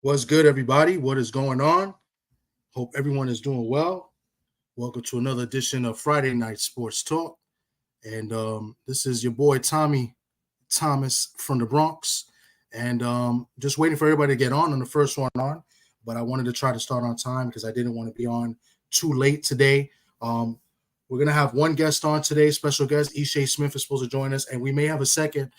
What's good, everybody? What is going on? Hope everyone is doing well. Welcome to another edition of Friday Night Sports Talk. And this is your boy Tommy Thomas from the Bronx. And just waiting for everybody to get on the first one on. But I wanted to try to start on time because I didn't want to be on too late today. We're going to have one guest on today, special guest. Ishe Smith is supposed to join us. And we may have a second.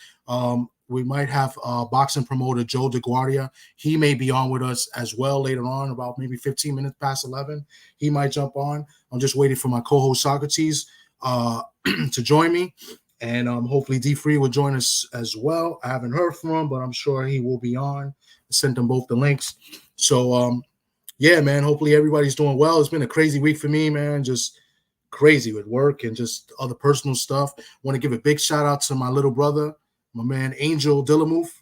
We might have boxing promoter Joe DeGuardia. He may be on with us as well later on, about maybe 15 minutes past 11. He might jump on. I'm just waiting for my co-host Socrates to join me. And hopefully D Free will join us as well. I haven't heard from him, but I'm sure he will be on. I sent them both the links. So, yeah, man, hopefully everybody's doing well. It's been a crazy week for me, man. Just crazy with work and just other personal stuff. Want to give a big shout out to my little brother, my man Angel Dillamouth.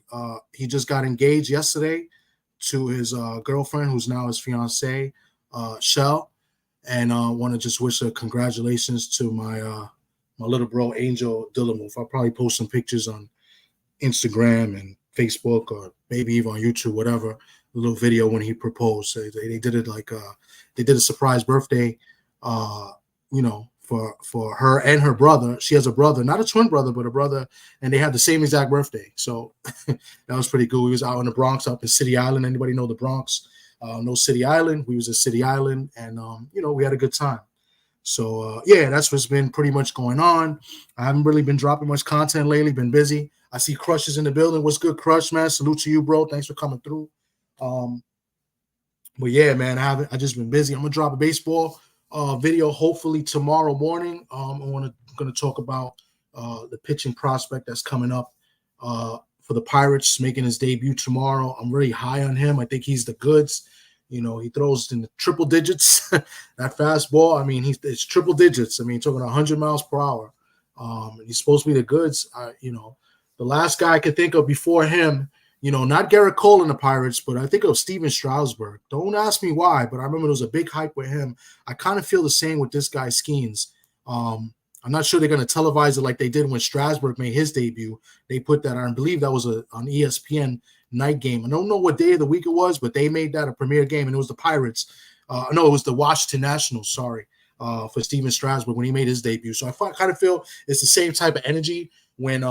He just got engaged yesterday to his girlfriend, who's now his fiancée, Shell. And want to just wish a congratulations to my little bro, Angel Dillamouth. I'll probably post some pictures on Instagram and Facebook or maybe even on YouTube, whatever, a little video when he proposed. They did it like they did a surprise birthday, for her and her brother. She has a brother, not a twin brother, but a brother, and they had the same exact birthday. So that was pretty cool. We was out in the Bronx, up in City Island. Anybody know the Bronx? No City Island. We was at City Island, and we had a good time. So yeah, that's what's been pretty much going on. I haven't really been dropping much content lately. Been busy. I see Crush is in the building. What's good, Crush, man? Salute to you, bro. Thanks for coming through. But yeah, man, I just been busy. I'm gonna drop a baseball video hopefully tomorrow morning. I'm gonna talk about the pitching prospect that's coming up for the Pirates, making his debut tomorrow. I'm really high on him. I think he's the goods. He throws in the triple digits. That fastball, I mean, it's triple digits. I mean, talking 100 miles per hour. He's supposed to be the goods. The last guy I could think of before him, not Garrett Cole in the Pirates, but I think of Steven Strasburg. Don't ask me why, but I remember there was a big hype with him. I kind of feel the same with this guy, Skeens. I'm not sure they're going to televise it like they did when Strasburg made his debut. They put that on, I believe that was on ESPN night game. I don't know what day of the week it was, but they made that a premiere game, and it was the Pirates. No, it was the Washington Nationals, sorry, for Steven Strasburg when he made his debut. So I kind of feel it's the same type of energy when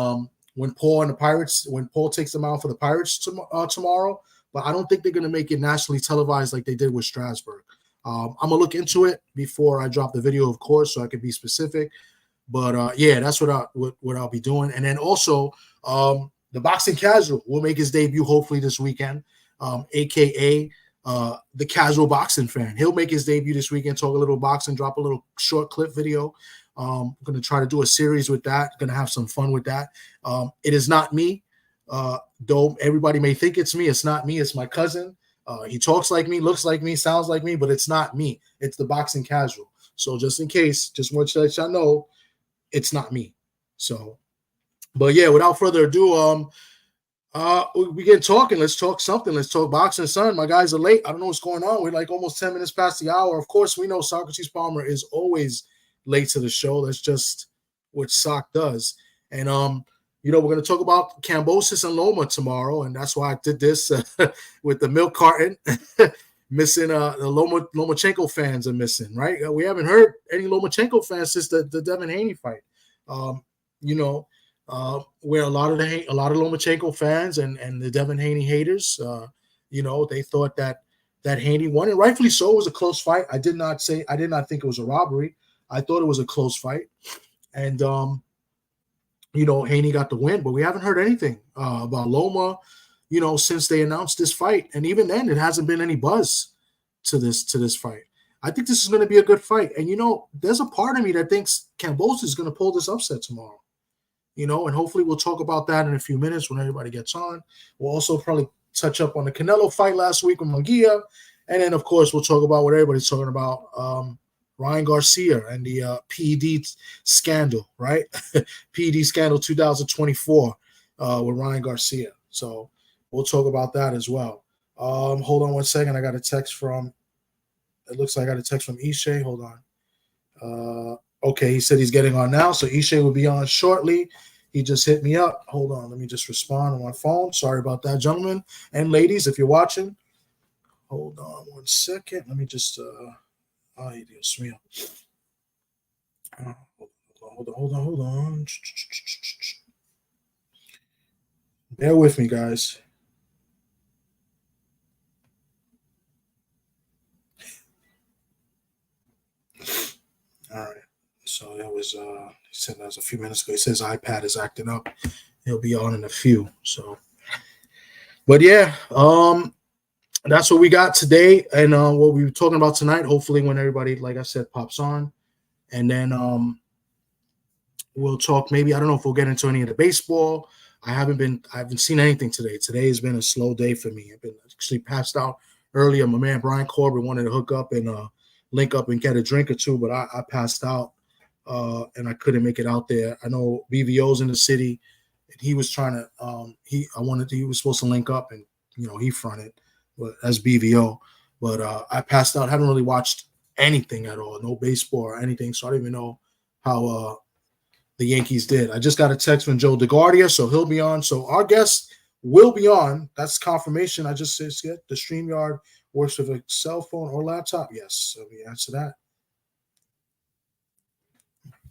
Paul and the Pirates, when Paul takes them out for the Pirates tomorrow. But I don't think they're going to make it nationally televised like they did with Strasburg. I'm going to look into it before I drop the video, of course, so I can be specific. But, yeah, that's what I'll be doing. And then also the Boxing Casual will make his debut hopefully this weekend, a.k.a. The Casual Boxing Fan. He'll make his debut this weekend, talk a little boxing, drop a little short clip video. I'm going to try to do a series with that. Going to have some fun with that. It is not me, though everybody may think it's me. It's not me. It's my cousin. He talks like me, looks like me, sounds like me, but it's not me. It's the Boxing Casual. So just in case, just want to let y'all know, it's not me. So, but yeah, without further ado, we get talking. Let's talk something. Let's talk boxing, son. My guys are late. I don't know what's going on. We're like almost 10 minutes past the hour. Of course, we know Socrates Palmer is always late to the show. That's just what Sock does. And we're going to talk about Kambosos and Loma tomorrow, and that's why I did this with the milk carton. Missing the Lomachenko fans are missing, right? We haven't heard any Lomachenko fans since the Devin Haney fight. Where a lot of Lomachenko fans and the Devin Haney haters, they thought that Haney won, and rightfully so. It was a close fight. I did not think it was a robbery. I thought it was a close fight, and Haney got the win, but we haven't heard anything about Loma, since they announced this fight, and even then, it hasn't been any buzz to this fight. I think this is going to be a good fight, and there's a part of me that thinks Kambosos is going to pull this upset tomorrow. And hopefully we'll talk about that in a few minutes when everybody gets on. We'll also probably touch up on the Canelo fight last week with Munguia, and then of course we'll talk about what everybody's talking about. Ryan Garcia and the PED scandal, right? PED scandal 2024 with Ryan Garcia. So we'll talk about that as well. Hold on one second. I got a text from Ishe. Hold on. Okay, he said he's getting on now, so Ishe will be on shortly. He just hit me up. Hold on, let me just respond on my phone. Sorry about that, gentlemen and ladies, if you're watching. Hold on 1 second. Let me just ay, Dios mío. Hold on. Bear with me, guys. All right. So that was he said that was a few minutes ago. He says iPad is acting up. He'll be on in a few. So, but yeah, that's what we got today, and what we were talking about tonight. Hopefully, when everybody, like I said, pops on, and then we'll talk. Maybe I don't know if we'll get into any of the baseball. I haven't seen anything today. Today has been a slow day for me. I've been actually passed out earlier. My man Brian Corbin wanted to hook up and link up and get a drink or two, but I passed out and I couldn't make it out there. I know BVO's in the city, and he was trying to. He was supposed to link up, and he fronted, but as BVO. But I passed out. Haven't really watched anything at all. No baseball or anything, so I don't even know how the Yankees did. I just got a text from Joe DeGuardia, so he'll be on. So our guest will be on. That's confirmation. I just said the StreamYard works with a cell phone or laptop. Yes, so we answer that.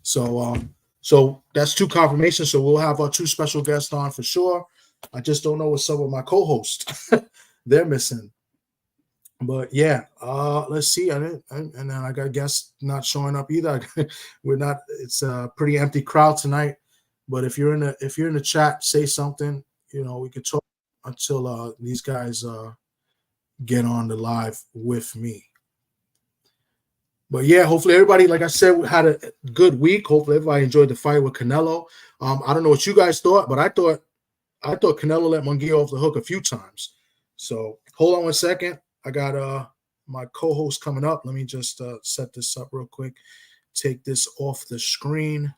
So that's two confirmations. So we'll have our two special guests on for sure. I just don't know what's up with my co-host. They're missing. But yeah, let's see. And then I got guests not showing up either. We're not. It's a pretty empty crowd tonight. But if you're in the chat, say something. We could talk until these guys get on the live with me. But yeah, hopefully everybody, like I said, had a good week. Hopefully everybody enjoyed the fight with Canelo. I don't know what you guys thought, but I thought Canelo let Munguia off the hook a few times. So hold on 1 second. I got my co-host coming up. Let me just set this up real quick. Take this off the screen.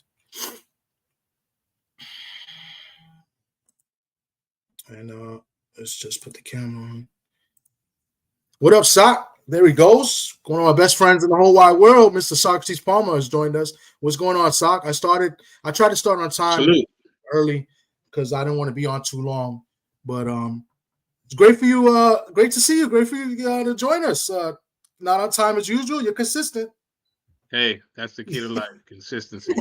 And let's just put the camera on. What up, Sock? There he goes. One of my best friends in the whole wide world, Mr. Socrates Palmer, has joined us. What's going on, Sock? I tried to start on time early because I didn't want to be on too long. But it's great for you. Great to see you. Great for you to join us. Not on time as usual. You're consistent. Hey, that's the key to life. Consistency.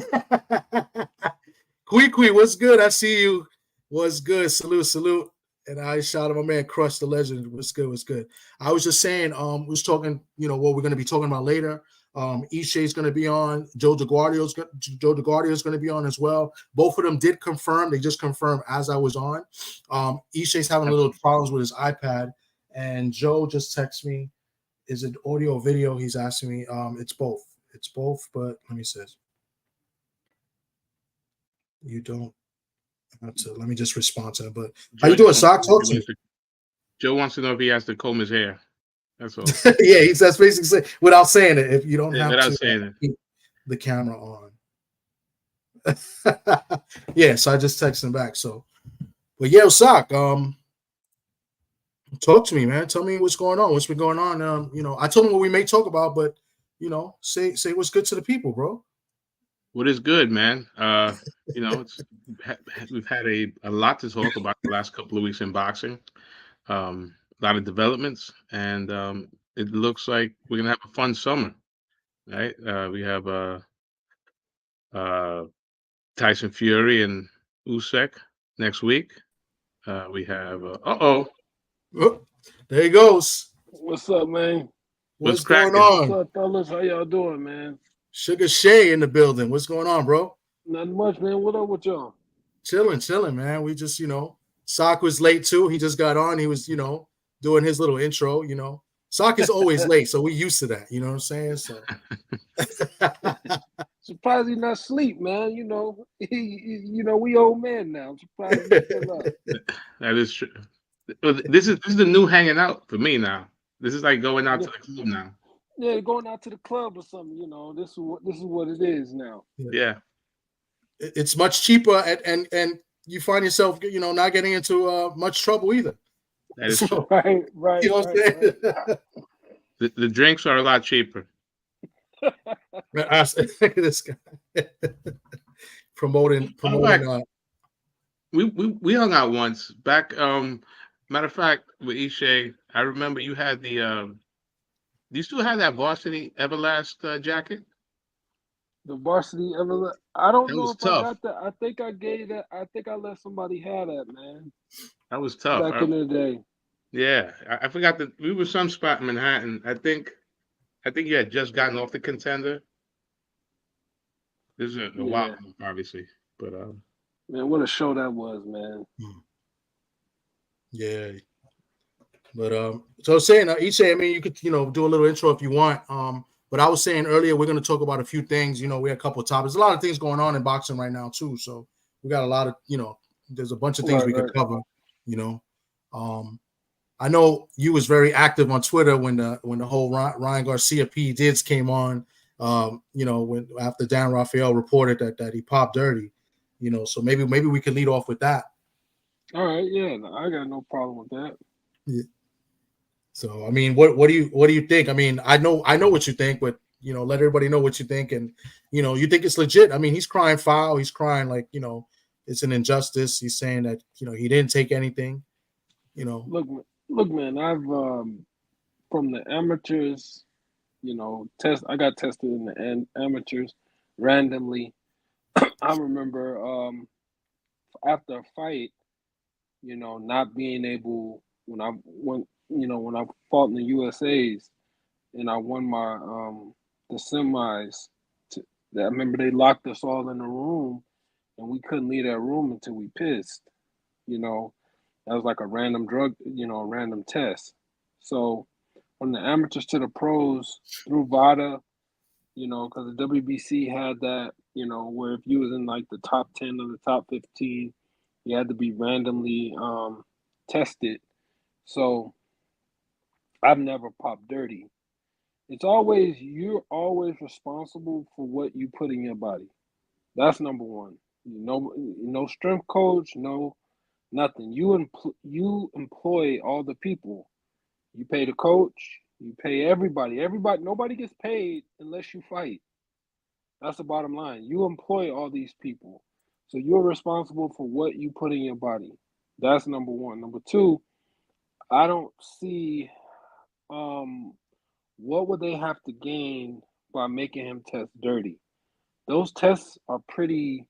Kwee, what's good? I see you. What's good? Salute. And I shot him, my man, Crush the Legend. What's good? I was just saying, we was talking, what we're going to be talking about later. Ishe is going to be on. Joe DeGuardia is going to be on as well. Both of them did confirm. They just confirmed as I was on. Ishe's having a little problems with his iPad, and Joe just texted me. Is it audio or video? He's asking me. It's both. But let me see. You don't. Let me just respond to it. But how you doing, Sock? Talk to me. Joe wants to know if he has to comb his hair. That's all. Yeah, that's basically without saying it. If you don't have to keep the camera on. Yeah, so I just texted him back. So, but yeah, Sock, talk to me, man. Tell me what's going on. What's been going on? I told him what we may talk about, but say what's good to the people, bro. What is good, man? We've had a lot to talk about the last couple of weeks in boxing. A lot of developments, and it looks like we're gonna have a fun summer, right? We have Tyson Fury and Usyk next week. We have there he goes. What's up, man? What's going on? What's up, fellas? How y'all doing, man? Sugar Shay in the building. What's going on, bro? Nothing much, man. What up with y'all? Chilling, man. We just, Sock was late too. He just got on. He was, doing his little intro, Sock is always late, so we used to that. You know what I'm saying? So surprised he's not asleep, man. We old men now. I'm surprised he's still up. That is true. This is the new hanging out for me now. This is like going out to the club now. Yeah, going out to the club or something. This is what it is now. Yeah. It's much cheaper, and you find yourself, not getting into much trouble either. That is true. Right. You know what I'm saying? Right. The drinks are a lot cheaper. Look at this guy promoting. We hung out once back. Matter of fact, with Ishe, I remember you had the. Do you still have that varsity Everlast jacket? The varsity ever. I don't That know was if I tough. got that. I think I gave that. I think I let somebody have that, man. That was tough. Back in the day. Yeah, I forgot that we were some spot in Manhattan. I think you had just gotten off the Contender. This is a while Yeah, ago, obviously, but man. What a show that was, man. Yeah. But so saying Ishe, I mean, you could do a little intro if you want. But I was saying earlier we're going to talk about a few things. We had a couple of topics. There's a lot of things going on in boxing right now too. So we got a lot of there's a bunch of things we could cover. I know you was very active on Twitter when the whole Ryan Garcia PEDs came on. When after Dan Rafael reported that he popped dirty. So maybe we can lead off with that. All right, yeah, I got no problem with that. Yeah. So I mean, what do you think? I mean, I know what you think, but let everybody know what you think, and you think it's legit. I mean, he's crying foul. He's crying like it's an injustice. He's saying that he didn't take anything. Look, man. I've from the amateurs, I got tested in the amateurs randomly. I remember after a fight, not being able when I fought in the USA's and I won my the semis. I remember they locked us all in a room and we couldn't leave that room until we pissed. You know, that was like a random drug, a random test. So from the amateurs to the pros through VADA, because the WBC had that, where if you was in like the top 10 or the top 15, you had to be randomly tested. So I've never popped dirty. You're always responsible for what you put in your body. That's number one. No strength coach, no nothing. You employ all the people. You pay the coach. You pay everybody. Nobody gets paid unless you fight. That's the bottom line. You employ all these people. So you're responsible for what you put in your body. That's number one. Number two, I don't see um what would they have to gain by making him test dirty. Those tests are pretty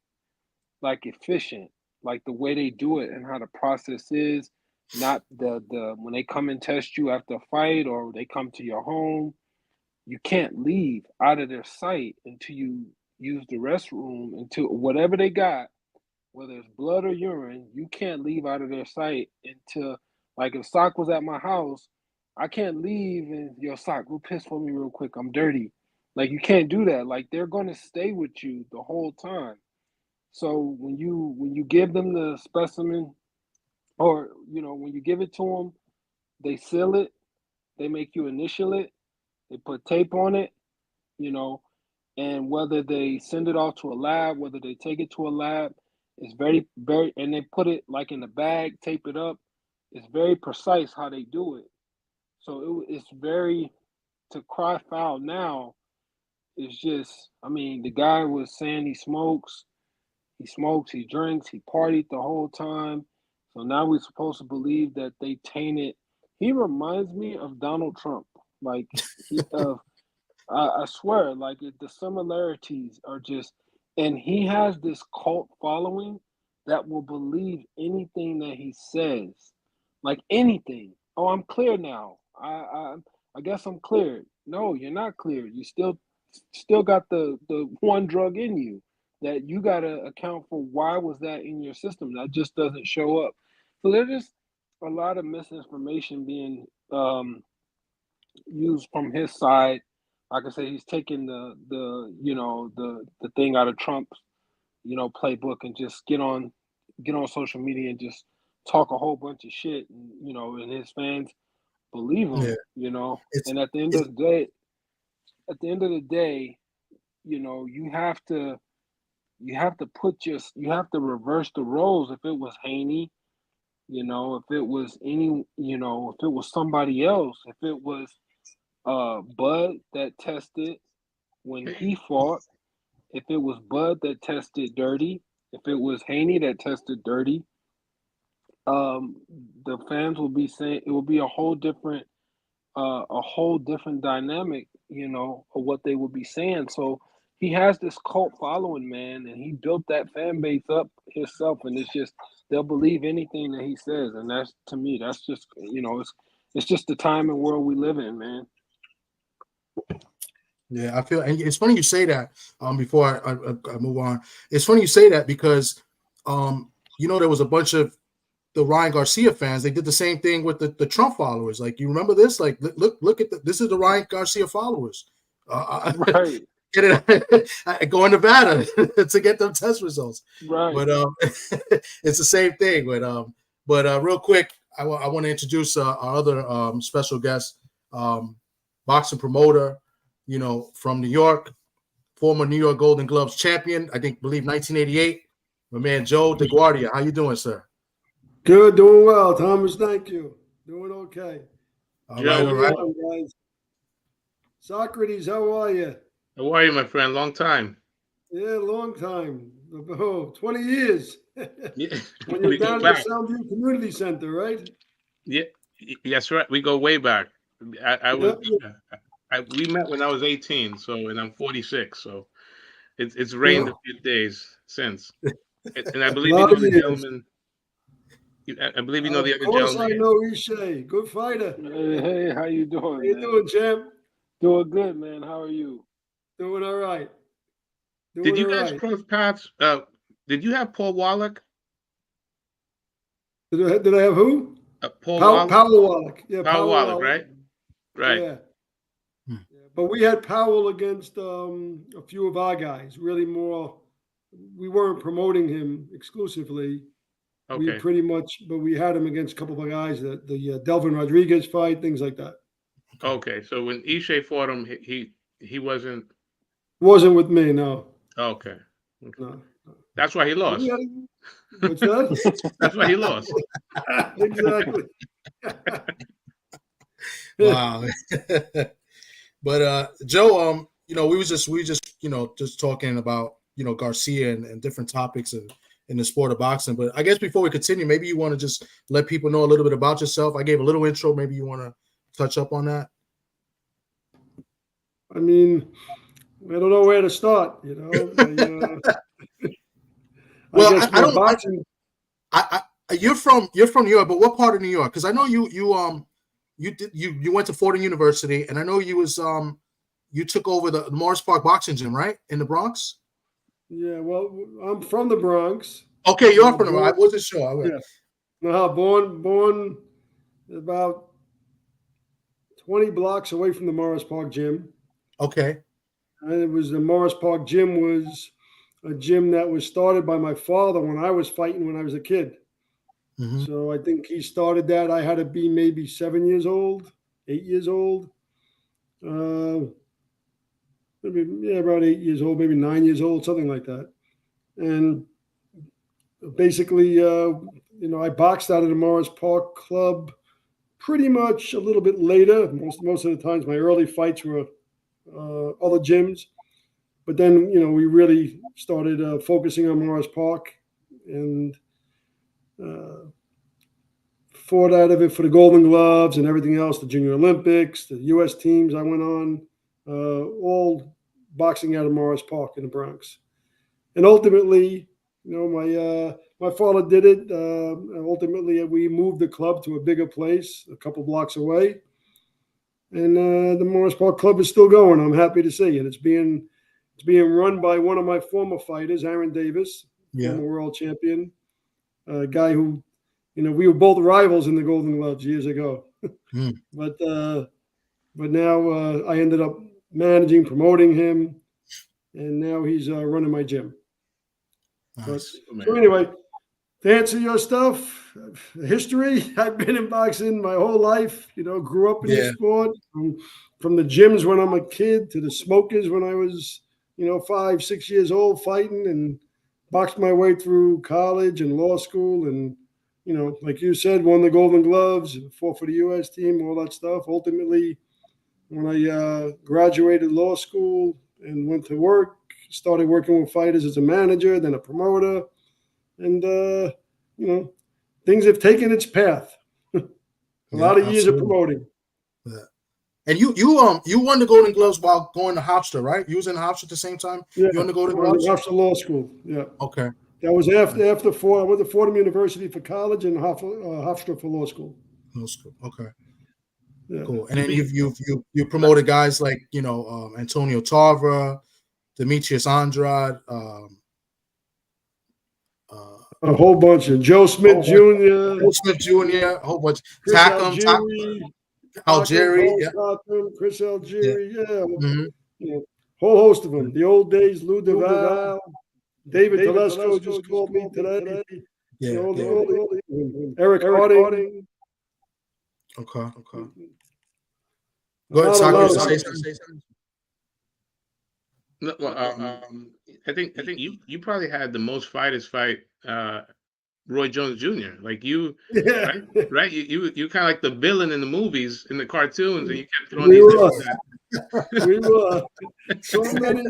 like efficient, like the way they do it and how the process is. Not the when they come and test you after a fight or they come to your home, you can't leave out of their sight until you use the restroom until whatever they got, whether it's blood or urine, you can't leave out of their sight until like if Sock was at my house, I can't leave and yo Sock, go piss for me real quick. I'm dirty. Like you can't do that. Like they're gonna stay with you the whole time. So when you give them the specimen or when you give it to them, they seal it, they make you initial it, they put tape on it, you know, and whether they send it off to a lab, whether they take it to a lab, it's very, very, and they put it like in a bag, tape it up. It's very precise how they do it. So it's very, to cry foul now, it's just, I mean, the guy was saying he smokes, he drinks, he partied the whole time. So now we're supposed to believe that they tainted. He reminds me of Donald Trump. Like, he, I swear, like the similarities are just, and he has this cult following that will believe anything that he says, like anything. Oh, I'm clear now. I guess I'm cleared. No, you're not cleared. You still got the one drug in you that you got to account for. Why was that in your system? That just doesn't show up. So there's just a lot of misinformation being used from his side. Like I say, he's taking the thing out of Trump's playbook and just get on social media and just talk a whole bunch of shit, and his fans believe Yeah, him. it's And at the end it's of the day, you have to reverse the roles. If it was Haney, if it was if it was somebody else, if it was Bud that tested when he fought, if it was Bud that tested dirty, if it was Haney that tested dirty, um, the fans will be saying it will be a whole different dynamic, of what they would be saying. So he has this cult following, man, and he built that fan base up himself, and it's just they'll believe anything that he says, and that's to me, that's just it's just the time and world we live in, man. Yeah, I feel, and it's funny you say that. Before I move on, it's funny you say that because, there was a bunch of the Ryan Garcia fans. They did the same thing with the Trump followers. Like, you remember this? Like, look at this is the Ryan Garcia followers. Right, Get it, go in Nevada to get them test results. right. But it's the same thing. But real quick, I want to introduce our other special guest, boxing promoter, from New York, former New York Golden Gloves champion, believe 1988. My man Joe DeGuardia. How you doing, sir? Good, doing well, Thomas. Thank you. Doing okay. All right, all right. Guys. Socrates, how are you? How are you, my friend? Long time. Yeah, long time. 20 years. Yeah. When you're down at the Soundview Community Center, right? Yeah, that's right. We go way back. We met when I was 18, and I'm 46, so it's rained a few days since. And I believe you know the gentleman. I believe you know the other gentleman. Of course, I know Ishe. Good fighter. Hey, how you doing? How you doing, champ? Doing good, man. How are you? Doing all right. Did you guys cross paths? Did you have Paul Wallach? Did I have who? Paul Wallach. Powell Wallach. Yeah, Paul Wallach, right? Right. Yeah. But we had Powell against a few of our guys. Really more. We weren't promoting him exclusively. Okay. We pretty much, but we had him against a couple of guys, the Delvin Rodriguez fight, things like that. Okay, so when Ishe fought him, he wasn't with me, no. Okay. No. That's why he lost. What's that? That's why he lost. Exactly. Wow. But Joe, we were just just talking about Garcia and different topics in the sport of boxing. But I guess before we continue, maybe you want to just let people know a little bit about yourself. I gave a little intro. Maybe you want to touch up on that. I mean, I don't know where to start. Well, I don't. Boxing. You're from New York, but what part of New York? Because I know you went to Fordham University, and I know you took over the Morris Park Boxing Gym, right, in the Bronx. Yeah, well, I'm from the Bronx. Okay, you're from the Bronx. I wasn't sure. Yeah. No, born about 20 blocks away from the Morris Park Gym. Okay. And it was the Morris Park Gym was a gym that was started by my father when I was fighting when I was a kid. Mm-hmm. So I think he started that. I had to be maybe 7 years old, 8 years old. About 8 years old, maybe 9 years old, something like that. And basically, I boxed out of the Morris Park Club pretty much a little bit later. Most of the times, my early fights were other gyms. But then, we really started focusing on Morris Park and fought out of it for the Golden Gloves and everything else, the Junior Olympics, the U.S. teams I went on, all boxing out of Morris Park in the Bronx. And ultimately, my father did it. Ultimately, we moved the club to a bigger place, a couple blocks away. And the Morris Park Club is still going. I'm happy to see it. It's being run by one of my former fighters, Aaron Davis, former world champion, a guy who, we were both rivals in the Golden Gloves years ago. But now I ended up managing, promoting him, and now he's running my gym. Nice. So anyway, to answer your stuff, history, I've been in boxing my whole life, grew up in the sport, from the gyms when I'm a kid to the smokers when I was, 5, 6 years old fighting, and boxed my way through college and law school, and, like you said, won the Golden Gloves, fought for the U.S. team, all that stuff. Ultimately, when I graduated law school and went to work, started working with fighters as a manager, then a promoter. And, things have taken its path. A lot of years of absolutely. promoting. Yeah. And you won the Golden Gloves while going to Hofstra, right? You was in Hofstra at the same time. Yeah, You won the Golden I went Gloves. to Hofstra Law School. Yeah, Okay. that was after Fordham. I went to Fordham University for college and Hofstra for law school. Law school. Okay. Yeah. Cool. And then you promoted guys like Antonio Tarver, Demetrius Andrade, A whole bunch of Joe Smith Jr., Will Smith Jr., a whole bunch. Chris Tackham, Algieri, Chris Algieri, yeah. Mhm. Yeah. Whole host of them. The old days, Lou DeVal, David Telesco just called me today. Yeah. All Yeah. the Eric Harding. Okay. Go ahead, Socrates. Say something. No, well, I think you probably had the most fighters fight Roy Jones Jr. Like you, Yeah. right? You kind of like the villain in the movies, in the cartoons, and you kept throwing We these were. different We were. So many.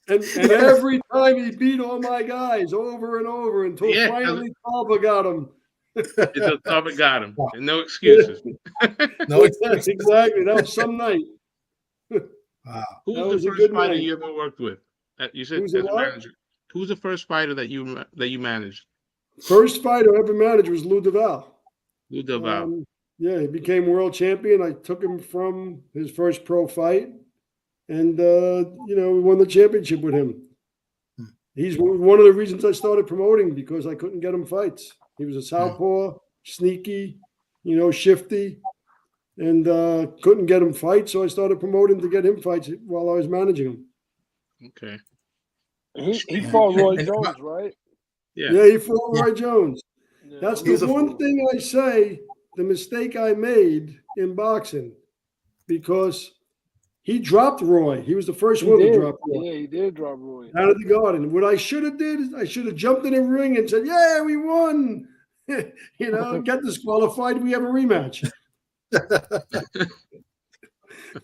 And every time he beat all my guys over and over until Yeah, finally Papa got him. until Tubman got him. And no excuses. No, Exactly. That was some night. wow. Who That was was the a first good fighter night. you ever worked with? You said Who's the as a what? manager. Who's the first fighter that you managed? First fighter I ever managed was Lou DeVal. Lou DeVal. Yeah, he became world champion. I took him from his first pro fight, and we won the championship with him. He's one of the reasons I started promoting, because I couldn't get him fights. He was a southpaw, sneaky, shifty, and couldn't get him fights. So I started promoting to get him fights while I was managing him. Okay. He fought Roy Jones, right? Yeah. He fought Roy Jones. Yeah. That's the one thing I say, the mistake I made in boxing, because he dropped Roy. He was the first one to drop Roy. Yeah, he did drop Roy. Out of the garden. What I should have did is I should have jumped in the ring and said, "Yeah, we won." Get disqualified. We have a rematch.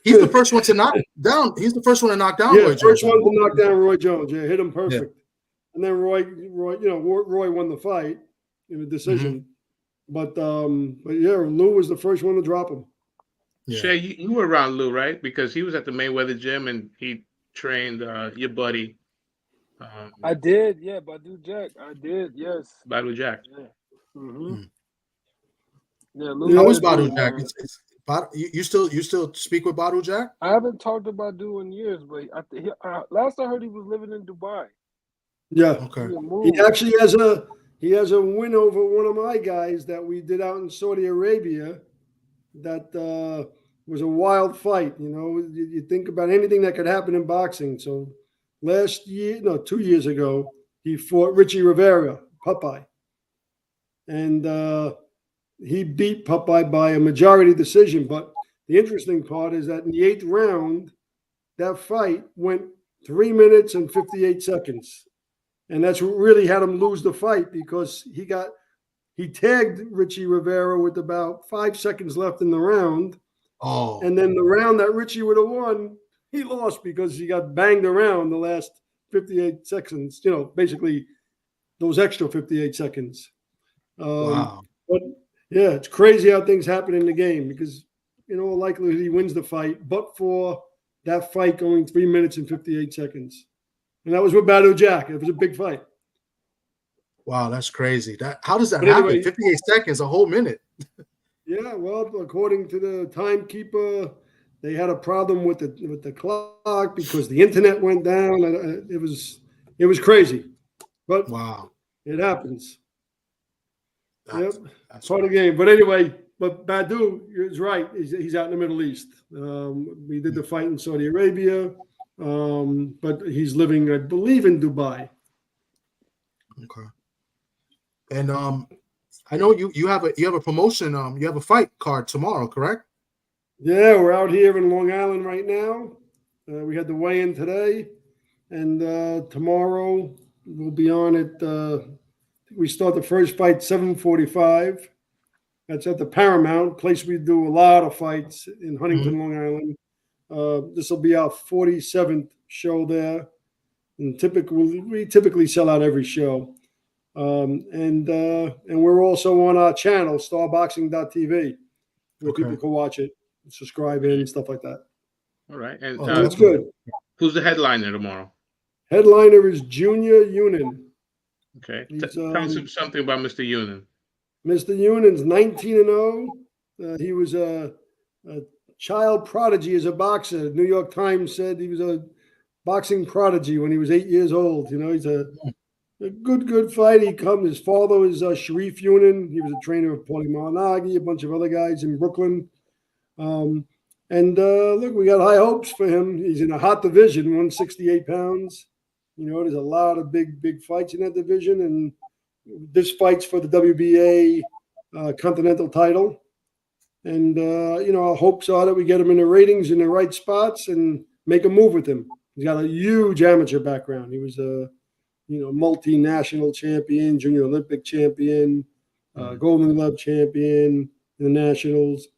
He's the first one to knock down. He's the first one to knock down Yeah, Roy Jones. first one to knock down Roy Jones. Yeah, hit him perfect. And then Roy won the fight in a decision. But yeah, Lou was the first one to drop him. Yeah. Shay, you were around Lou, right? Because he was at the Mayweather gym and he trained your buddy. I did, yeah, Badu Jack. I did, yes. Badu Jack. Yeah. Mm-hmm. Mm. Yeah, How was Badu Badu Jack? You still speak with Badu Jack? I haven't talked to Badu in years, but last I heard he was living in Dubai. Yeah. Okay. He actually has a win over one of my guys that we did out in Saudi Arabia. That was a wild fight. You think about anything that could happen in boxing. So 2 years ago, he fought Richie Rivera, Popeye. And he beat Popeye by a majority decision. But the interesting part is that in the 8th round, that fight went 3 minutes and 58 seconds. And that's what really had him lose the fight, because he tagged Richie Rivera with about 5 seconds left in the round. Oh. And then the round that Richie would have won, he lost because he got banged around the last 58 seconds, basically those extra 58 seconds. Wow. But yeah, it's crazy how things happen in the game, because in all likelihood he wins the fight, but for that fight going 3 minutes and 58 seconds. And that was with Badu Jack. It was a big fight. Wow, that's crazy. How does that But happen? anyway, 58 seconds, a whole minute. Yeah, well, according to the timekeeper, they had a problem with the clock because the internet went down. It was crazy, but Wow. it happens. That's Part of the game. But anyway, Badu is right. He's out in the Middle East. We did the fight in Saudi Arabia, but he's living, I believe, in Dubai. Okay. And I know you have a promotion. You have a fight card tomorrow, correct? Yeah, we're out here in Long Island right now. We had the weigh-in today, and tomorrow we'll be on at. We start the first fight 7:45. That's at the Paramount, place we do a lot of fights in Huntington, Long Island. This will be our 47th show there, and we typically sell out every show. And we're also on our channel, starboxing.tv, where Okay. people can watch it, subscribe in, and stuff like that. All right. And Oh, So that's it's good. who's the headliner tomorrow? Headliner is Junior Yunin. Okay. He's, Tell us something about Mr. Yunin. Mr. Yunin's 19-0. He was a child prodigy as a boxer. New York Times said he was a boxing prodigy when he was 8 years old. You know, he's a good fight. His father was Sharif Yunin. He was a trainer of Paulie Malignaggi, a bunch of other guys in Brooklyn. Look, we got high hopes for him. He's in a hot division, 168 pounds. You know, there's a lot of big fights in that division, and this fight's for the WBA Continental title. And, you know, our hopes are that we get him in the ratings in the right spots and make a move with him. He's got a huge amateur background. He was a, you know, multinational champion, junior Olympic champion, Golden Glove champion in the nationals.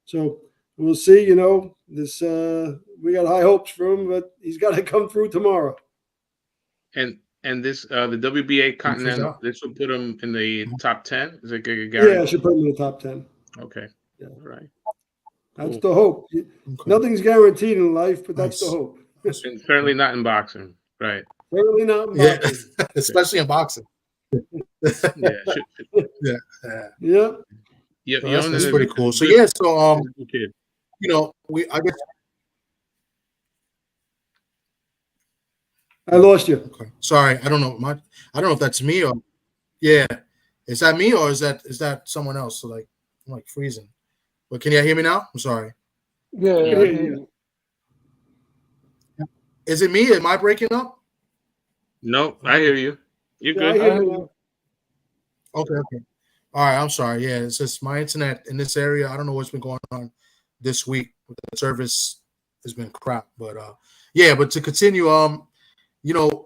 So we'll see, you know, this we got high hopes for him, but he's got to come through tomorrow. And this the WBA Continental, this will put him in the top 10. Is it a guarantee? Yeah, I should put him in the top 10. Okay. Yeah. All right. That's Cool. the hope. Okay. Nothing's guaranteed in life, but that's Nice. the hope. And certainly not in boxing. Right. Certainly not in Yeah, boxing. especially in boxing. Yeah. Yeah. Yeah. Yeah. So that's pretty cool. So yeah, so Kid. you know, I guess. I lost you. Okay. Sorry, I don't know. I don't know if that's me or yeah. Is that me or is that someone else? So like I'm like freezing. But can you hear me now? I'm sorry. Yeah, I Yeah. hear you. Is it me? Am I breaking up? No, I hear you. You're Yeah, I good. hear I hear you. you. Okay. All right. I'm sorry. Yeah, it's just my internet in this area. I don't know what's been going on this week. The service has been crap. But yeah. But to continue, you know,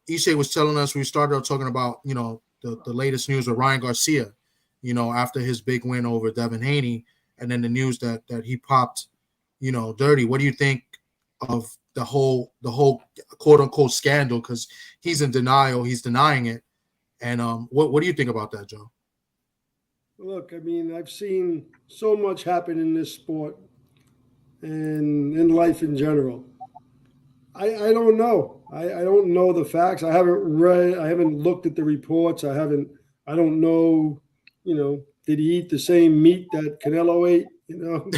Ishe was telling us we started out talking about, you know, the latest news with Ryan Garcia, you know, after his big win over Devin Haney, and then the news that he popped, you know, dirty. What do you think of the whole quote unquote scandal? Because he's in denial, he's denying it. And what do you think about that, Joe? Look, I mean, I've seen so much happen in this sport and in life in general. I don't know. I don't know the facts. I haven't looked at the reports. I don't know, you know, did he eat the same meat that Canelo ate? You know,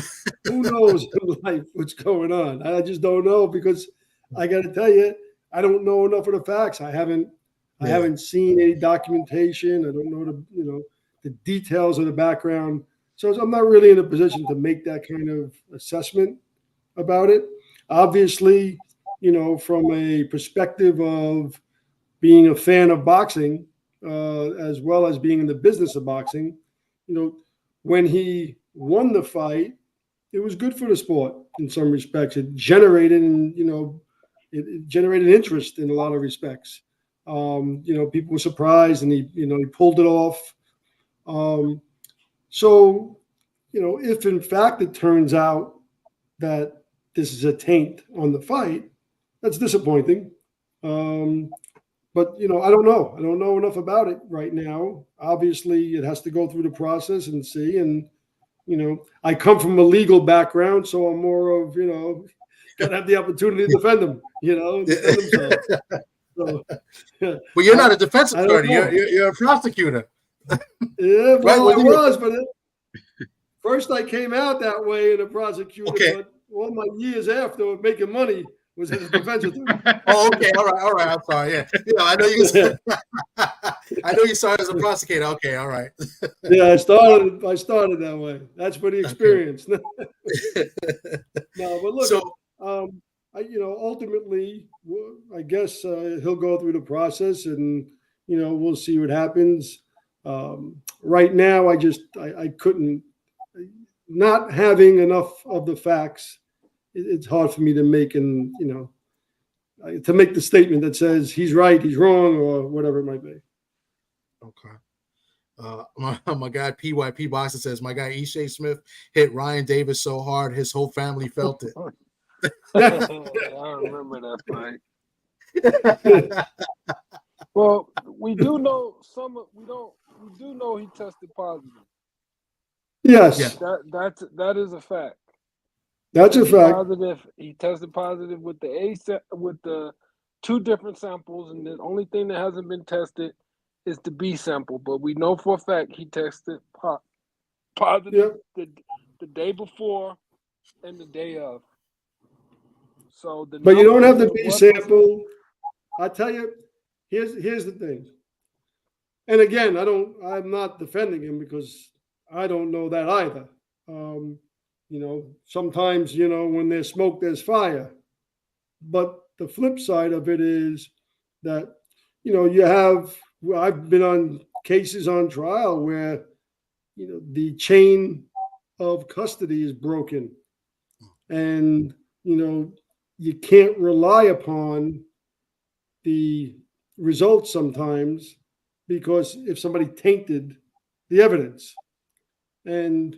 who knows in life what's going on? I just don't know, because I got to tell you, I don't know enough of the facts. I haven't seen any documentation. I don't know the details of the background. So I'm not really in a position to make that kind of assessment about it. Obviously, you know, from a perspective of being a fan of boxing, as well as being in the business of boxing, you know, when he won the fight, it was good for the sport in some respects. It generated, it generated interest in a lot of respects. You know, people were surprised, and he pulled it off. So, you know, if in fact it turns out that this is a taint on the fight, that's disappointing. But, you know, I don't know. I don't know enough about it right now. Obviously, it has to go through the process and see. And, you know, I come from a legal background, so I'm more of, you know, got to have the opportunity to defend them, you know, defend themselves. So, But you're not a defense I don't attorney. know. You're a prosecutor. Yeah, well, Right, I was, but first I came out that way in a prosecutor, Okay. but all my years after of making money was as a defense attorney. Oh, okay. All right. I'm sorry. Yeah. I know you. I know you started as a prosecutor. Okay. All right. Yeah, I started that way. That's for the experience. No, but look, So ultimately, I guess he'll go through the process, and you know, we'll see what happens. Right now, I couldn't, not having enough of the facts. It's hard for me to make to make the statement that says he's right, he's wrong, or whatever it might be. okay. My guy PYP Boxer says my guy Ishe Smith hit Ryan Davis so hard his whole family felt it. I remember that fight. Well, we do know we do know he tested positive. Yes, Yeah. That is a fact. that's a fact. He tested positive with the 2 different samples, and the only thing that hasn't been tested is the B sample. But we know for a fact he tested positive the day before and the day of. So But you don't have the numbers B and what sample. I tell you, here's the thing. And again, I'm not defending him because I don't know that either. Sometimes, when there's smoke, there's fire. But the flip side of it is that, I've been on cases on trial where, the chain of custody is broken. And, you can't rely upon the results sometimes because if somebody tainted the evidence. And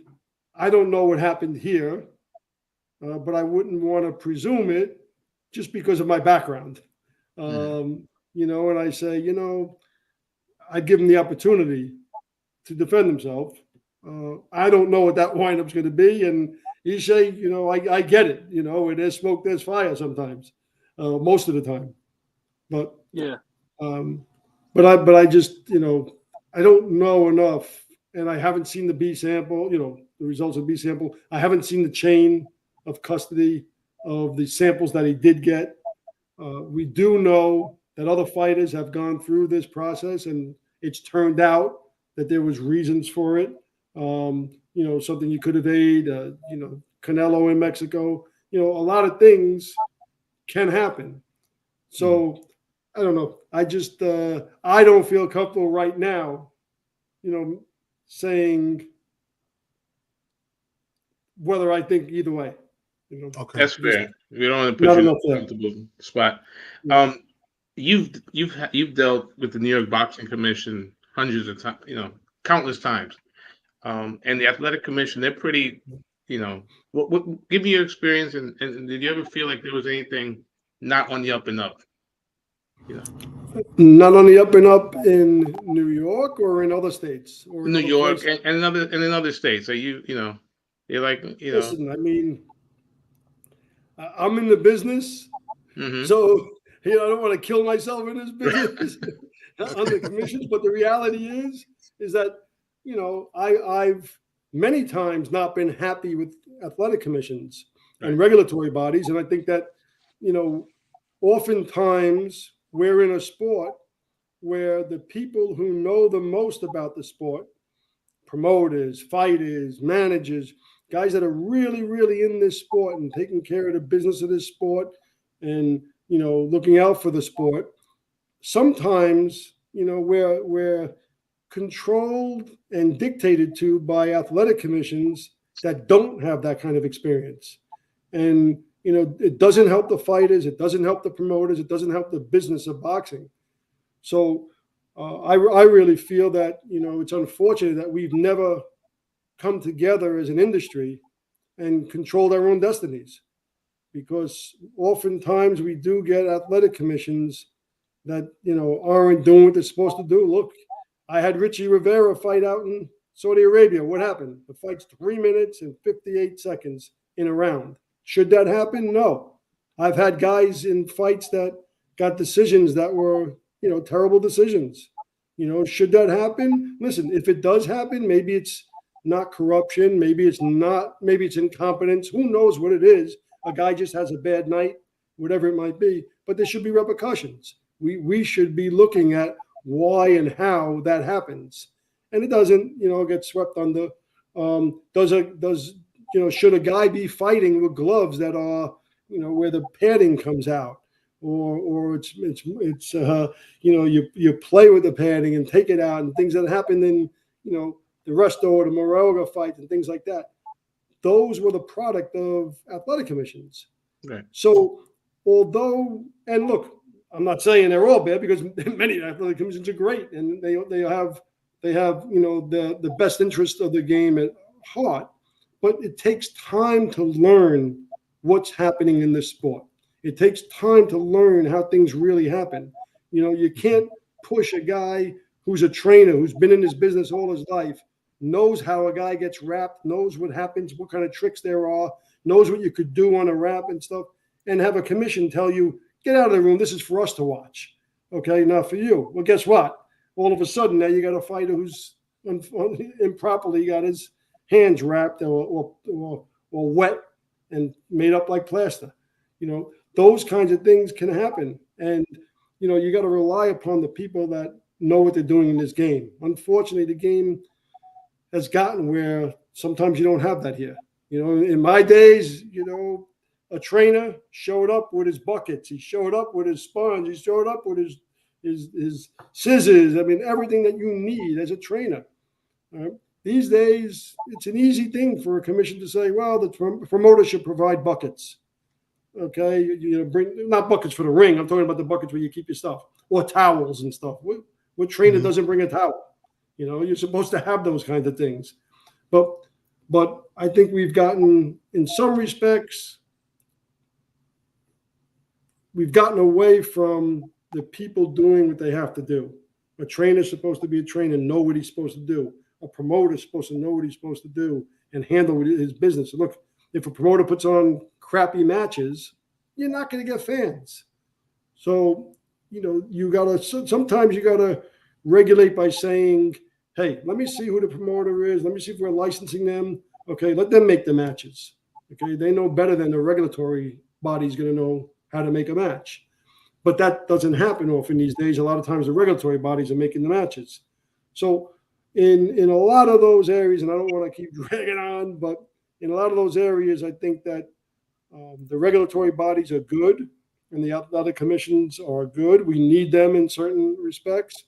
I don't know what happened here, but I wouldn't want to presume it just because of my background. And I say, I'd give him the opportunity to defend himself. I don't know what that windup's going to be. And Ishe, I get it. Where there's smoke, there's fire sometimes, most of the time. But yeah. But I just, I don't know enough, and I haven't seen the B sample, the results of B sample. I haven't seen the chain of custody of the samples that he did get. We do know that other fighters have gone through this process, and it's turned out that there was reasons for it. Something you could evade, Canelo in Mexico, a lot of things can happen. So I don't know. I just, I don't feel comfortable right now, saying whether I think either way. Okay. That's fair. We don't want to put you in enough a there. comfortable spot. Yeah. You've dealt with the New York Boxing Commission hundreds of times, countless times. And the Athletic Commission, they're pretty, what give me your experience, and did you ever feel like there was anything not on the up and up? Not on the up and up in New York or in other states or in New other York places? and in other states. Are you're like, Listen, I mean, I'm in the business, mhm. so I don't want to kill myself in this business on the commissions. But the reality is that I've many times not been happy with athletic commissions and regulatory bodies, and I think that oftentimes we're in a sport where the people who know the most about the sport, promoters, fighters, managers, guys that are really, really in this sport and taking care of the business of this sport and, looking out for the sport, sometimes, we're controlled and dictated to by athletic commissions that don't have that kind of experience. And, it doesn't help the fighters. It doesn't help the promoters. It doesn't help the business of boxing. So I really feel that, it's unfortunate that we've never come together as an industry and controlled our own destinies, because oftentimes we do get athletic commissions that, aren't doing what they're supposed to do. Look, I had Richie Rivera fight out in Saudi Arabia. What happened? The fight's 3 minutes and 58 seconds in a round. Should that happen? No. I've had guys in fights that got decisions that were, terrible decisions. Should that happen? Listen, if it does happen, maybe it's not corruption. Maybe it's incompetence. Who knows what it is? A guy just has a bad night, whatever it might be. But there should be repercussions. We should be looking at why and how that happens. And it doesn't, get swept under. Should a guy be fighting with gloves that are, where the padding comes out, or it's you play with the padding and take it out, and things that happen in, the Resto or the Moraga fights and things like that. Those were the product of athletic commissions. Right. So and look, I'm not saying they're all bad, because many athletic commissions are great, and they have the best interest of the game at heart. But it takes time to learn what's happening in this sport. It takes time to learn how things really happen. You can't push a guy who's a trainer, who's been in this business all his life, knows how a guy gets wrapped, knows what happens, what kind of tricks there are, knows what you could do on a wrap and stuff, and have a commission tell you, get out of the room, this is for us to watch. Okay, not for you. Well, guess what? All of a sudden, now you got a fighter who's improperly got his hands wrapped or wet and made up like plaster. Those kinds of things can happen. And, you got to rely upon the people that know what they're doing in this game. Unfortunately, the game has gotten where sometimes you don't have that here. In my days, a trainer showed up with his buckets. He showed up with his sponge. He showed up with his scissors. I mean, everything that you need as a trainer. These days, it's an easy thing for a commission to say, well, the promoter should provide buckets. Okay, bring not buckets for the ring. I'm talking about the buckets where you keep your stuff, or towels and stuff. What trainer doesn't bring a towel? You're supposed to have those kinds of things. But I think we've gotten, in some respects, we've gotten away from the people doing what they have to do. A trainer's supposed to be a trainer, know what he's supposed to do. A promoter's supposed to know what he's supposed to do and handle his business. Look, if a promoter puts on crappy matches, you're not going to get fans. So, sometimes you got to regulate by saying, hey, let me see who the promoter is. Let me see if we're licensing them. Okay, let them make the matches. Okay, they know better than the regulatory body's going to know how to make a match. But that doesn't happen often these days. A lot of times the regulatory bodies are making the matches. So in a lot of those areas, and I don't want to keep dragging on, but in a lot of those areas, I think that the regulatory bodies are good and the other commissions are good. We need them in certain respects.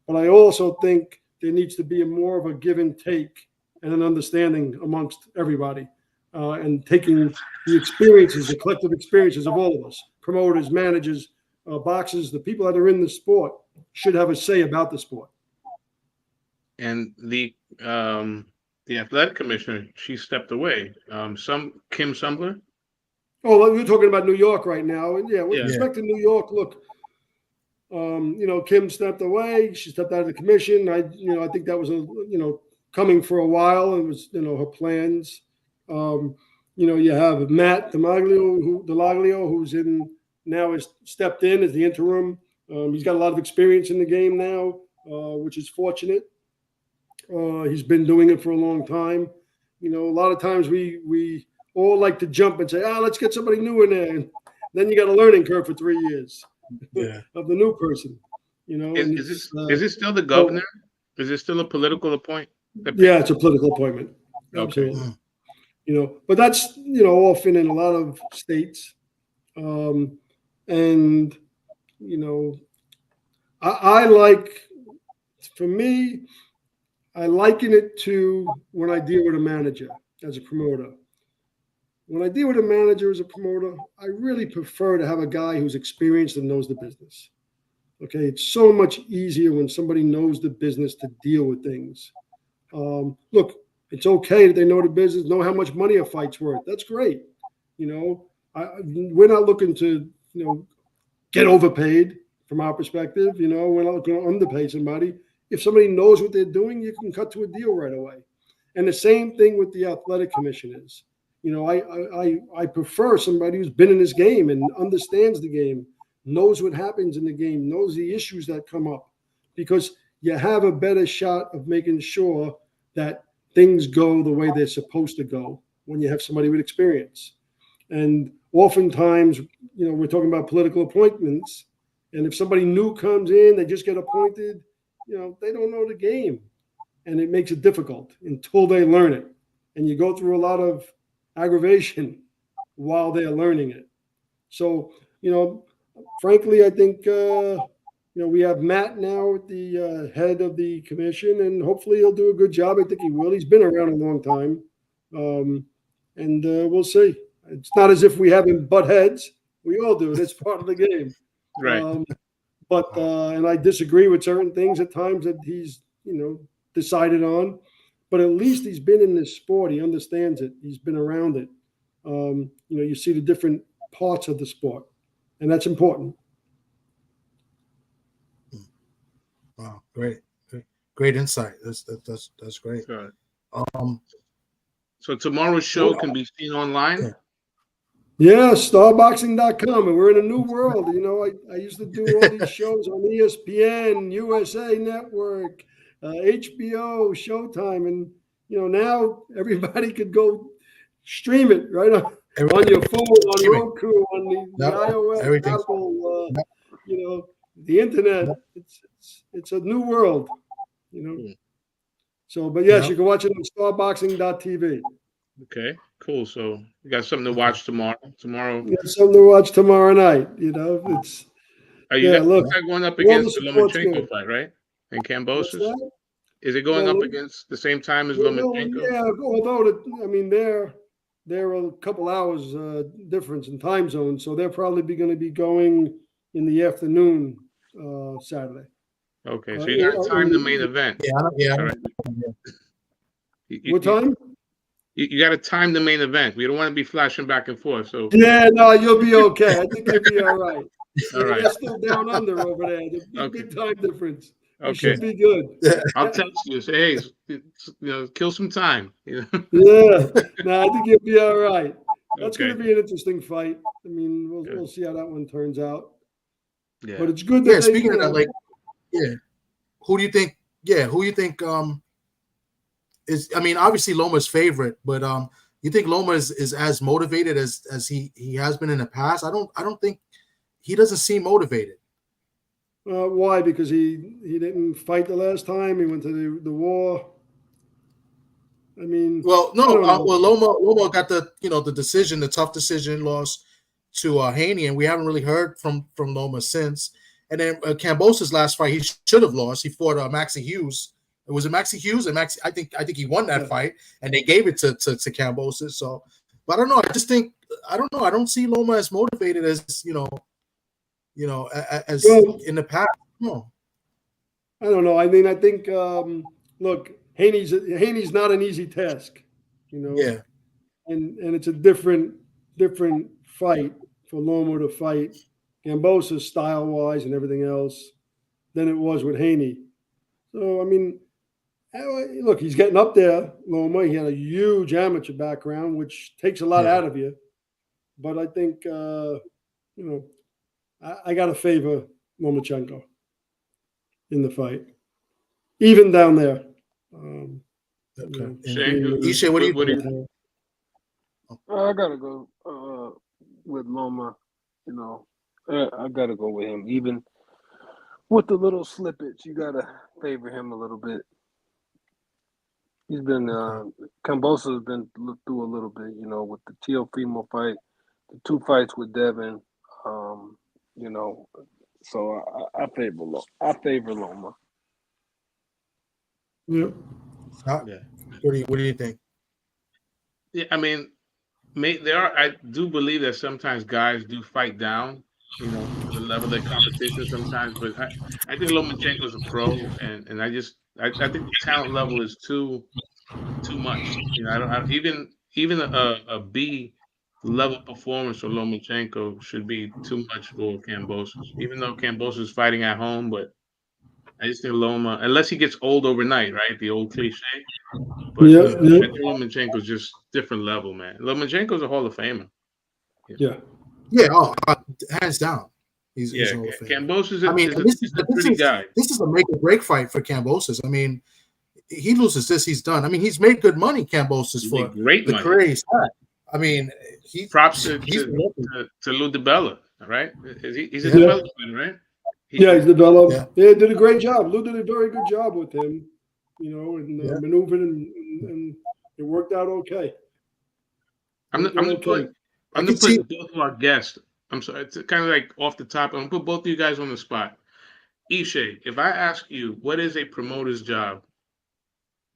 But I also think there needs to be more of a give and take and an understanding amongst everybody, and taking the experiences, the collective experiences of all of us, promoters, managers, boxers, the people that are in the sport should have a say about the sport. And the athletic commissioner, she stepped away. Kim Sumbler. Oh, well, we're talking about New York right now, and with respect to New York, look, Kim stepped away. She stepped out of the commission. I think that was coming for a while. It was her plans. You have Matt Delaglio, who's has stepped in as the interim. He's got a lot of experience in the game now, which is fortunate. He's been doing it for a long time. A lot of times we all like to jump and say, let's get somebody new in there. And then you got a learning curve for 3 years of the new person. Is it still the governor? Is it still a political appointment? Yeah, it's a political appointment. Absolutely. Okay. But that's often in a lot of states. And I like, for me, I liken it to when I deal with a manager as a promoter. When I deal with a manager as a promoter, I really prefer to have a guy who's experienced and knows the business. Okay, it's so much easier when somebody knows the business to deal with things. Look, it's okay that they know the business, know how much money a fight's worth. That's great. We're not looking to get overpaid from our perspective. We're not looking to underpay somebody. If somebody knows what they're doing, you can cut to a deal right away. And the same thing with the athletic commission is. I prefer somebody who's been in this game and understands the game, knows what happens in the game, knows the issues that come up, because you have a better shot of making sure that things go the way they're supposed to go when you have somebody with experience. And oftentimes, we're talking about political appointments, and if somebody new comes in, they just get appointed, they don't know the game, and it makes it difficult until they learn it. And you go through a lot of aggravation while they're learning it. So, frankly, I think, we have Matt now at the head of the commission, and hopefully he'll do a good job. I think he will. He's been around a long time. And we'll see. It's not as if we haven't butt heads. We all do. That's part of the game. Right. And I disagree with certain things at times that he's, decided on. But at least he's been in this sport. He understands it. He's been around it. You see the different parts of the sport, and that's important. Wow, great insight. That's great. Sure. Um, So tomorrow's show can be seen online. Yeah, starboxing.com. And we're in a new world. You know, I used to do all these shows on ESPN, USA Network, HBO, Showtime. And, you know, now everybody could go stream it right on your phone, on Streaming. Roku, on the Yep, iOS, everything's- Apple, Yep. you know, the internet. Yep. It's a new world, you know. Hmm. So, but yes, Yep. you can watch it on starboxing.tv. Okay, cool. So you got something to watch tomorrow. Tomorrow, It's something to watch tomorrow night. You know, it's you yeah. got Look, going up all against the the support's Lomachenko good. fight, right? In What's Cambosis. that? Is it going Well, up against the same time as Well, Lomachenko? yeah, although I mean they're a couple hours difference in time zone, so they're probably going to be going in the afternoon Saturday. Okay, so you got to time the main event. Yeah. All right. What time? You got to time the main event. We don't want to be flashing back and forth. So Yeah, no, you'll be okay. I think you'll be all right. all right. They're still down under over there. The Okay. big time difference. You Okay. should be good. I'll text you. Say, hey, kill some time. Yeah. No, I think you'll be all right. That's Okay. going to be an interesting fight. I mean, Good. we'll see how that one turns out. Yeah. But it's good that Yeah. Speaking of that, like, who do you think? Yeah, who you think? Is, I mean, obviously Loma's favorite, but you think Loma is as motivated as he has been in the past? I don't think he doesn't seem motivated. Why? Because he didn't fight the last time. He went to the war. I mean, Well, I don't know. well Loma got the tough decision loss to Haney, and we haven't really heard from Loma since. And then Cambosis' last fight, he should have lost. He fought Maxie Hughes. Was it Maxie Hughes? And I think he won that fight, and they gave it to Cambosis. So, but I don't know. I just think I don't know. I don't see Loma as motivated as as in the past. No. I don't know. I mean, I think look, Haney's not an easy task, you know. Yeah. And it's a different fight for Loma to fight Cambosis style wise and everything else than it was with Haney. So I mean, look, he's getting up there, Loma. He had a huge amateur background, which takes a lot out of you. But I think I got to favor Lomachenko in the fight, even down there. Okay. Ishe, what do you think? I gotta go with Loma. You know, I gotta go with him. Even with the little slippage, you gotta favor him a little bit. He's been Cambosa has been through a little bit, you know, with the Teofimo fight, the 2 fights with Devin. You know, so I favor Loma. Yeah. Yeah. What do you think? Yeah, I mean, I do believe that sometimes guys do fight down, you know, to the level of their competition sometimes. But I think Lomachenko's a pro, and I think the talent level is too much. You know, I don't even a B level performance for Lomachenko should be too much for Cambosis. Even though Cambosis is fighting at home, but I just think Loma, unless he gets old overnight, right? The old cliche. But I think Lomachenko's just different level, man. Lomachenko's a Hall of Famer. Yeah. Hands down. He's a Hall of Famer. Cambosis is a this pretty guy. This is a make or break fight for Cambosis. I mean, he loses this, he's done. I mean, he's made good money, Cambosis, for great money. career he's had. I mean, props to Lou DiBella, right? He's a development, right? He's developed. Yeah, did a great job. Lou did a very good job with him, you know, and maneuvered, and it worked out okay. I'm gonna put both of our guests. I'm sorry, it's kind of like off the top. I'm gonna put both of you guys on the spot. Ishe, if I ask you what is a promoter's job,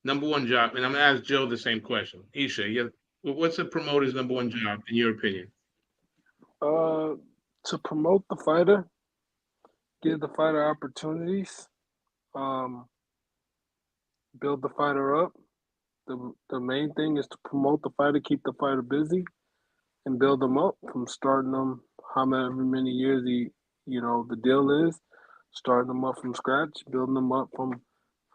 number one job, and I'm gonna ask Joe the same question. Ishe, what's a promoter's number one job in your opinion? To promote the fighter, give the fighter opportunities, build the fighter up. The main thing is to promote the fighter, keep the fighter busy, and build them up from starting them however many years the deal is, starting them up from scratch, building them up from,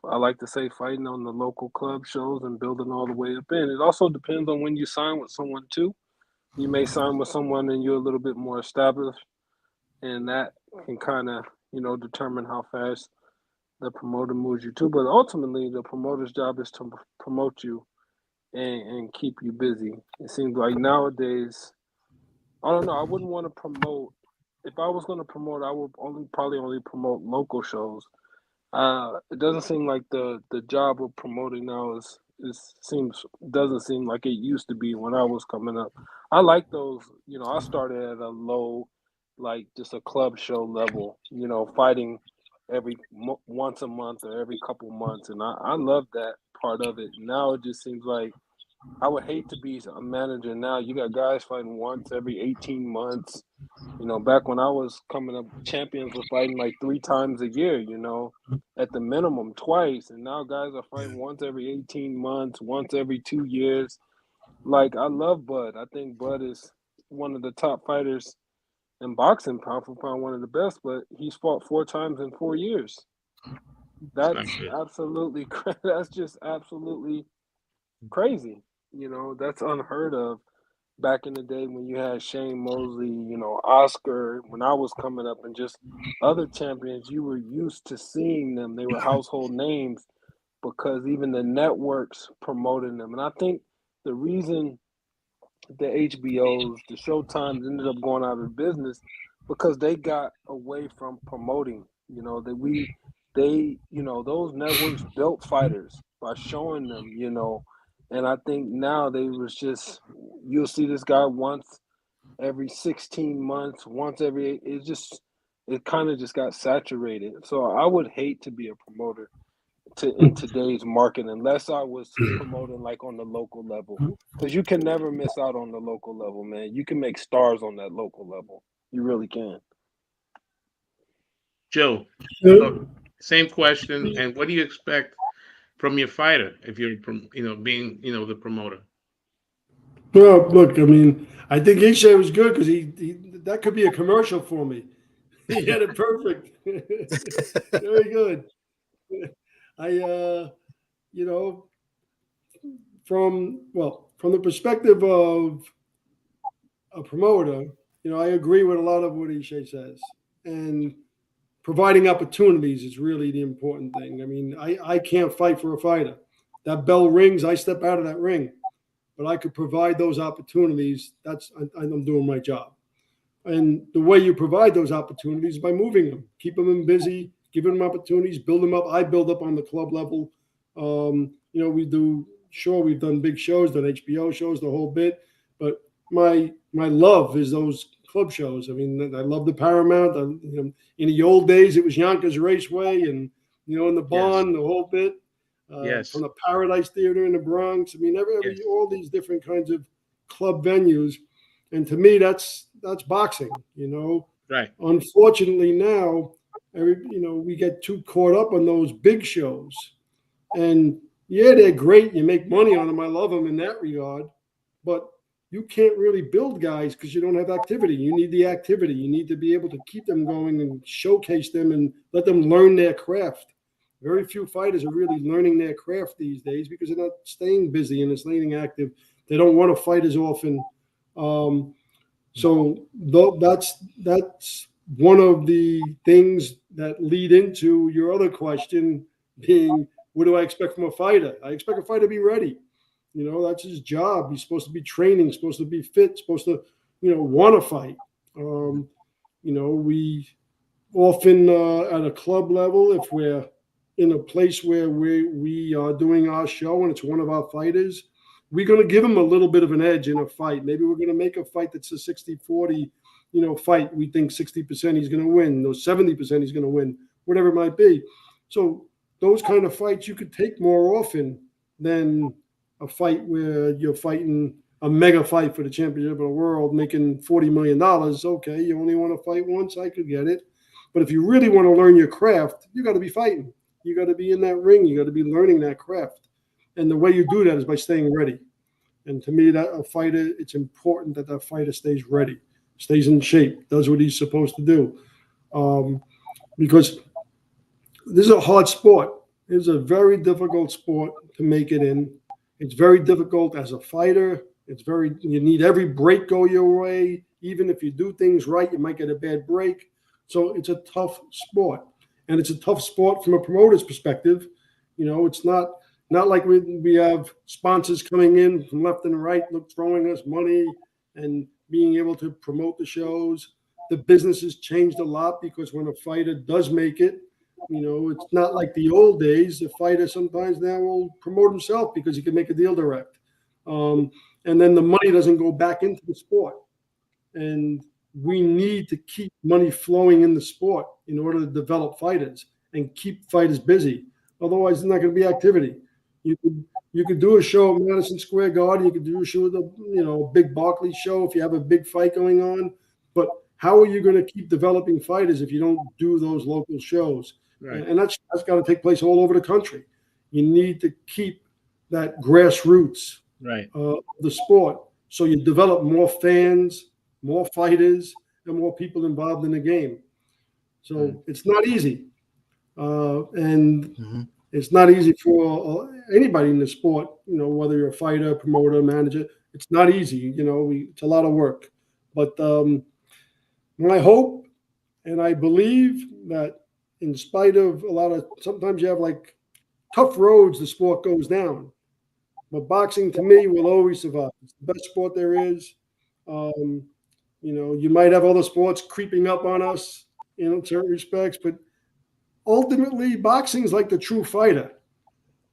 I like to say, fighting on the local club shows and building all the way up in. It also depends on when you sign with someone too. You may sign with someone and you're a little bit more established, and that can kind of, determine how fast the promoter moves you too. But ultimately, the promoter's job is to promote you and keep you busy. It seems like nowadays, I don't know, I wouldn't want to promote. If I was going to promote, I would probably only promote local shows. It doesn't seem like the job of promoting now doesn't seem like it used to be when I was coming up. I like those. I started at a low, like just a club show level. Fighting once a month or every couple months, and I love that part of it. Now it just seems like I would hate to be a manager now. You got guys fighting once every 18 months. Back when I was coming up, champions were fighting like 3 times a year, at the minimum twice. And now guys are fighting once every 18 months, once every 2 years. Like, I love Bud. I think Bud is one of the top fighters in boxing, pound for pound, one of the best, but he's fought 4 times in 4 years. That's absolutely, that's just absolutely crazy. That's unheard of back in the day when you had Shane Mosley, Oscar, when I was coming up, and just other champions. You were used to seeing them. They were household names because even the networks promoted them. And I think the reason the HBOs, the Showtimes ended up going out of business because they got away from promoting. Those networks built fighters by showing them, and I think now you'll see this guy once every 16 months, once every, it kind of just got saturated. So I would hate to be a promoter in today's market unless I was promoting like on the local level, because you can never miss out on the local level, man. You can make stars on that local level. You really can. Joe, look, same question. And what do you expect from your fighter if you're, being, the promoter? Well, look, I mean, I think Ishe was good because he that could be a commercial for me. He had it perfect. Very good. I, from the perspective of a promoter, I agree with a lot of what Ishe says, and providing opportunities is really the important thing. I mean, I can't fight for a fighter. That bell rings, I step out of that ring, but I could provide those opportunities. I'm doing my job. And the way you provide those opportunities is by moving them, keep them busy, giving them opportunities, build them up. I build up on the club level. We've done big shows, done HBO shows, the whole bit. But my love is those club shows. I mean, I love the Paramount. In the old days, it was Yonkers Raceway, and in the Bond, the whole bit. From the Paradise Theater in the Bronx. I mean, all these different kinds of club venues. And to me, that's boxing, Right. Unfortunately now, we get too caught up on those big shows. And yeah, they're great. You make money on them. I love them in that regard. But you can't really build guys because you don't have activity. You need the activity. You need to be able to keep them going and showcase them and let them learn their craft. Very few fighters are really learning their craft these days because they're not staying busy and staying active. They don't want to fight as often. So that's one of the things that lead into your other question being, what do I expect from a fighter? I expect a fighter to be ready. That's his job. He's supposed to be training, supposed to be fit, supposed to, want to fight. We often at a club level, if we're in a place where we are doing our show and it's one of our fighters, we're going to give him a little bit of an edge in a fight. Maybe we're going to make a fight that's a 60-40, fight. We think 60% he's going to win, or 70% he's going to win, whatever it might be. So those kind of fights you could take more often than a fight where you're fighting a mega fight for the championship of the world, making $40 million. Okay, you only want to fight once, I could get it. But if you really want to learn your craft, you got to be fighting. You got to be in that ring. You got to be learning that craft. And the way you do that is by staying ready. And to me, that a fighter, it's important that fighter stays ready, stays in shape, does what he's supposed to do. because this is a hard sport. It's a very difficult sport to make it in. It's very difficult as a fighter. You need every break go your way. Even if you do things right, you might get a bad break. So it's a tough sport. And it's a tough sport from a promoter's perspective. It's not like we have sponsors coming in from left and right, throwing us money and being able to promote the shows. The business has changed a lot because when a fighter does make it, it's not like the old days. The fighter sometimes now will promote himself because he can make a deal direct. And then the money doesn't go back into the sport. And we need to keep money flowing in the sport in order to develop fighters and keep fighters busy. Otherwise, there's not going to be activity. You could do a show at Madison Square Garden. You could do a show with a big Barclays show if you have a big fight going on. But how are you going to keep developing fighters if you don't do those local shows? Right. And that's got to take place all over the country. You need to keep that grassroots of the sport, so you develop more fans, more fighters, and more people involved in the game. So it's not easy, and it's not easy for anybody in the sport. Whether you're a fighter, promoter, manager, it's not easy. It's a lot of work. But my hope, and I believe that, in spite of sometimes you have like tough roads, the sport goes down. But boxing, to me, will always survive. It's the best sport there is. You might have other sports creeping up on us, in certain respects, but ultimately, boxing is like the true fighter.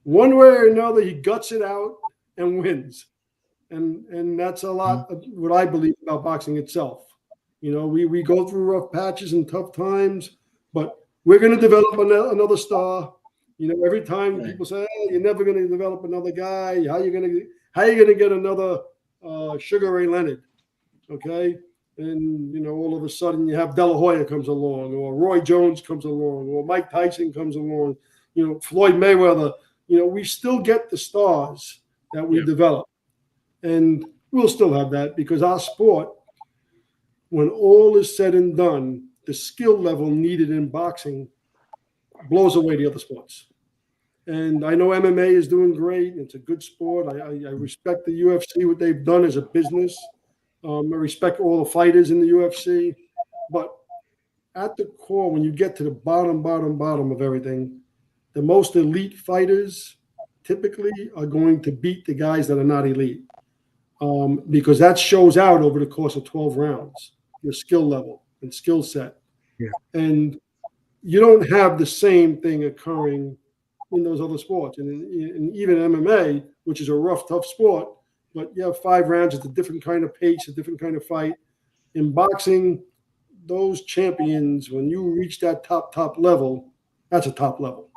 One way or another, he guts it out and wins. And that's a lot of what I believe about boxing itself. We go through rough patches and tough times, but we're going to develop another star. Every time people say, "You're never going to develop another guy. How are you going to get another Sugar Ray Leonard?" Okay, and all of a sudden you have De La Hoya comes along, or Roy Jones comes along, or Mike Tyson comes along. Floyd Mayweather. We still get the stars that we develop, and we'll still have that because our sport, when all is said and done, the skill level needed in boxing blows away the other sports. And I know MMA is doing great. It's a good sport. I respect the UFC, what they've done as a business. I respect all the fighters in the UFC. But at the core, when you get to the bottom of everything, the most elite fighters typically are going to beat the guys that are not elite, because that shows out over the course of 12 rounds, your skill level and skill set. Yeah. And you don't have the same thing occurring in those other sports. And even MMA, which is a rough, tough sport, but you have 5 rounds, it's a different kind of pace, a different kind of fight. In boxing, those champions, when you reach that top level, that's a top level.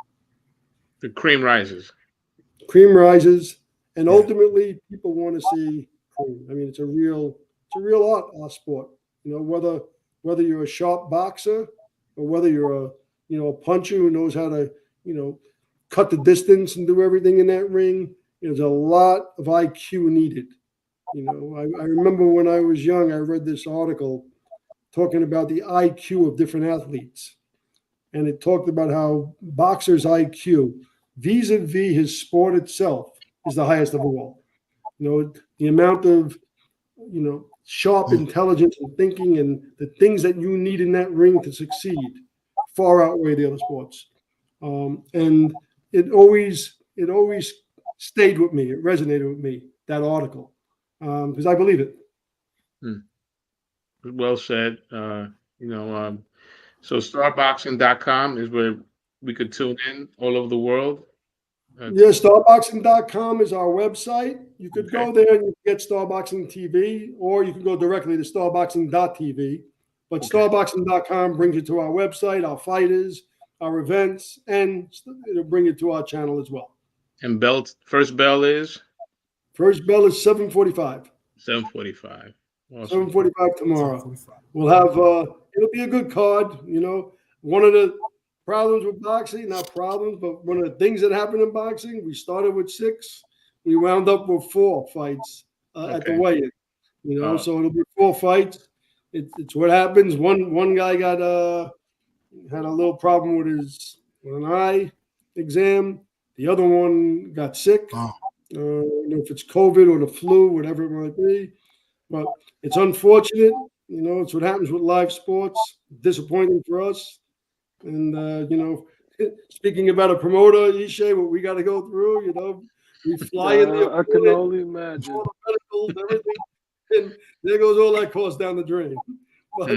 The cream rises. Cream rises, and ultimately people want to see cream. I mean, it's a real art sport. Whether you're a sharp boxer or whether you're a puncher who knows how to, cut the distance and do everything in that ring. There's a lot of IQ needed. I remember when I was young, I read this article talking about the IQ of different athletes. And it talked about how boxer's IQ vis-a-vis his sport itself is the highest of all. The amount of, sharp intelligence and thinking and the things that you need in that ring to succeed far outweigh the other sports. And it always stayed with me. It resonated with me, that article, because I believe it. Well said. So starboxing.com is where we could tune in all over the world. Starboxing.com is our website. You could go there and you get Starboxing TV, or you can go directly to starboxing.tv. But starboxing.com brings you to our website, our fighters, our events, and it'll bring you to our channel as well. And first bell is? First bell is 7:45. 7:45. Awesome. 7:45 tomorrow. 7:45. We'll have it'll be a good card. One of the problems with boxing, not problems, but one of the things that happened in boxing, we started with 6, we wound up with 4 fights at the weigh-in. So it'll be 4 fights. It's what happens. One guy got had a little problem with an eye exam. The other one got sick. Oh. I don't know if it's COVID or the flu, whatever it might be. But it's unfortunate. It's what happens with live sports. Disappointing for us. And, speaking about a promoter, Ishe, what we got to go through, we fly in there. I can only imagine. All the medicals, everything. And there goes all that cost down the drain. But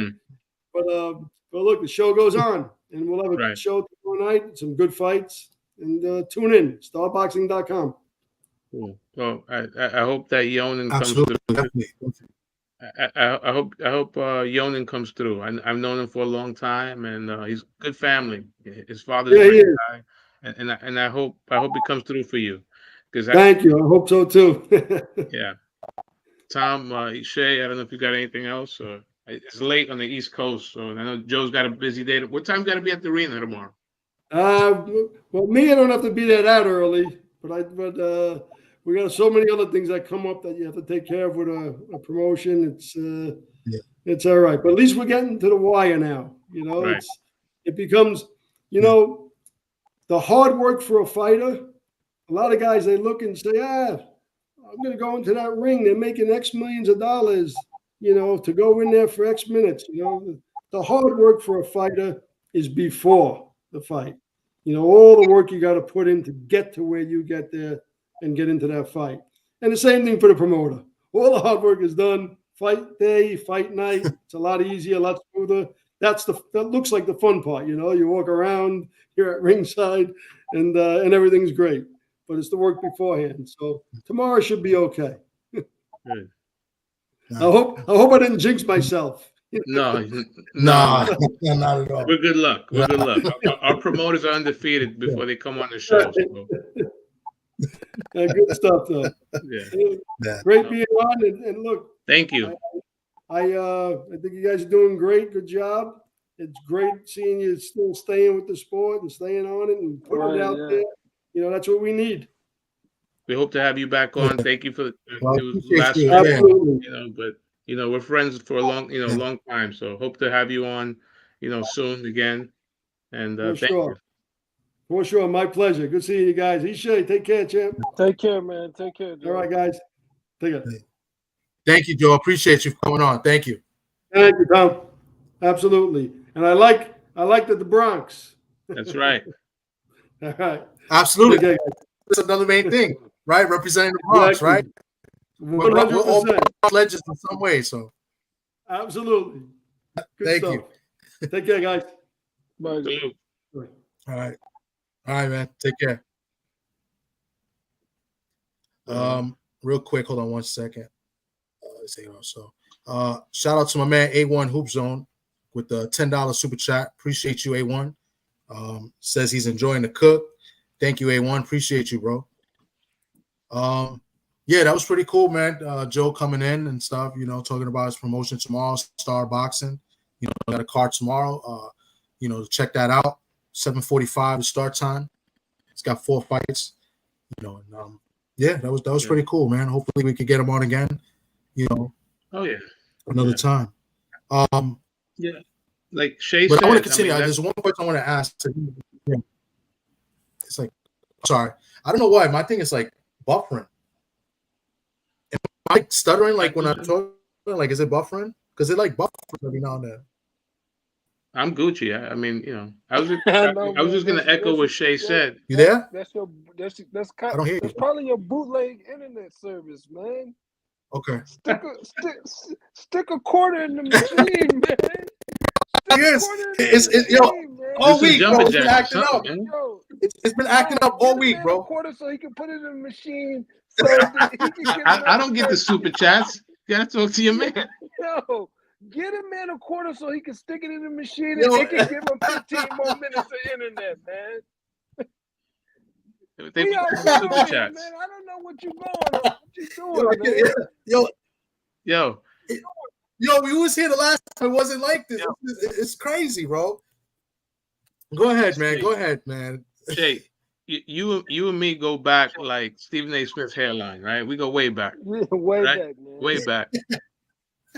look, the show goes on. And we'll have a show tomorrow night, some good fights. And tune in, starboxing.com. Cool. Well, I hope that Yonan comes through. I hope Yonan comes through. I've known him for a long time, and he's good family. His father's a great guy, and I hope he comes through for you. Thank you. I hope so too. Yeah. Tom, Ishe, I don't know if you got anything else. Or it's late on the East Coast, so I know Joe's got a busy day. What time got to be at the arena tomorrow? Well, me, I don't have to be there that early, but we got so many other things that come up that you have to take care of with a promotion. It's all right, but at least we're getting to the wire now. It becomes, the hard work for a fighter. A lot of guys, they look and say, I'm going to go into that ring. They're making X millions of dollars, to go in there for X minutes. The hard work for a fighter is before the fight. All the work you got to put in to get to where you get there and get into that fight. And the same thing for the promoter. All the hard work is done. Fight day, fight night. It's a lot easier, a lot smoother. That looks like the fun part. You walk around, you're at ringside, and everything's great. But it's the work beforehand. So tomorrow should be okay. Good. I hope I didn't jinx myself. No, not at all. We're good luck. We're good luck. Our promoters are undefeated before they come on the show. So. Good stuff, though. Yeah. Great being on, and look. Thank you. I think you guys are doing great. Good job. It's great seeing you still staying with the sport and staying on it and putting it out there. That's what we need. We hope to have you back on. Thank you for it was last week, but we're friends for a long time. So hope to have you on, soon again. And thank you. For sure, my pleasure. Good seeing you guys. Ishe, take care, champ. Take care, man. Take care, Joe. All right, guys. Take care. Thank you, Joe. Appreciate you coming on. Thank you. Thank you, Tom. Absolutely. And I like the Bronx. That's right. All right. Absolutely. Okay, that's another main thing, right? Representing the Bronx, right? 100%. We're all legends in some way. So absolutely. Good Thank stuff. you. Take care, guys. Bye. All right, man. Take care. Real quick, hold on 1 second. Shout out to my man A1 Hoop Zone with the $10 super chat. Appreciate you, A1. Says he's enjoying the cook. Thank you, A1. Appreciate you, bro. Yeah, that was pretty cool, man. Joe coming in and stuff, talking about his promotion tomorrow, Star Boxing. Got a card tomorrow. Check that out. 7:45 is start time. It's got 4 fights. Yeah, that was pretty cool, man. Hopefully we could get him on again. Oh yeah. Another time. Yeah. Like Shay but said, I want to continue. There's one question I want to ask. It's like, sorry, I don't know why. My thing is like buffering. Am I stuttering like when I'm talking? Like, is it buffering? Because it like buffers every now and then. I'm Gucci. I mean, I was just gonna echo what Shay said. You there? That's I don't hear you. That's probably your bootleg internet service, man. Okay. Stick a quarter in the machine, man. It's all week, bro. It's been acting up. It's been acting up all week, bro. A quarter so he can put it in the machine. I don't get the super chats. You gotta talk to your man. Yo, get a man a quarter so he can stick it in the machine and it can give him 15 more minutes of internet, man. They super chats. Man, I don't know what you're going on. What you doing, man? Yo, we was here the last time. It wasn't like this. It's crazy, bro. Go ahead, man. Go ahead, man. Shay, you and me go back like Stephen A. Smith's hairline, right? We go way back. Way right? back, man. Way back.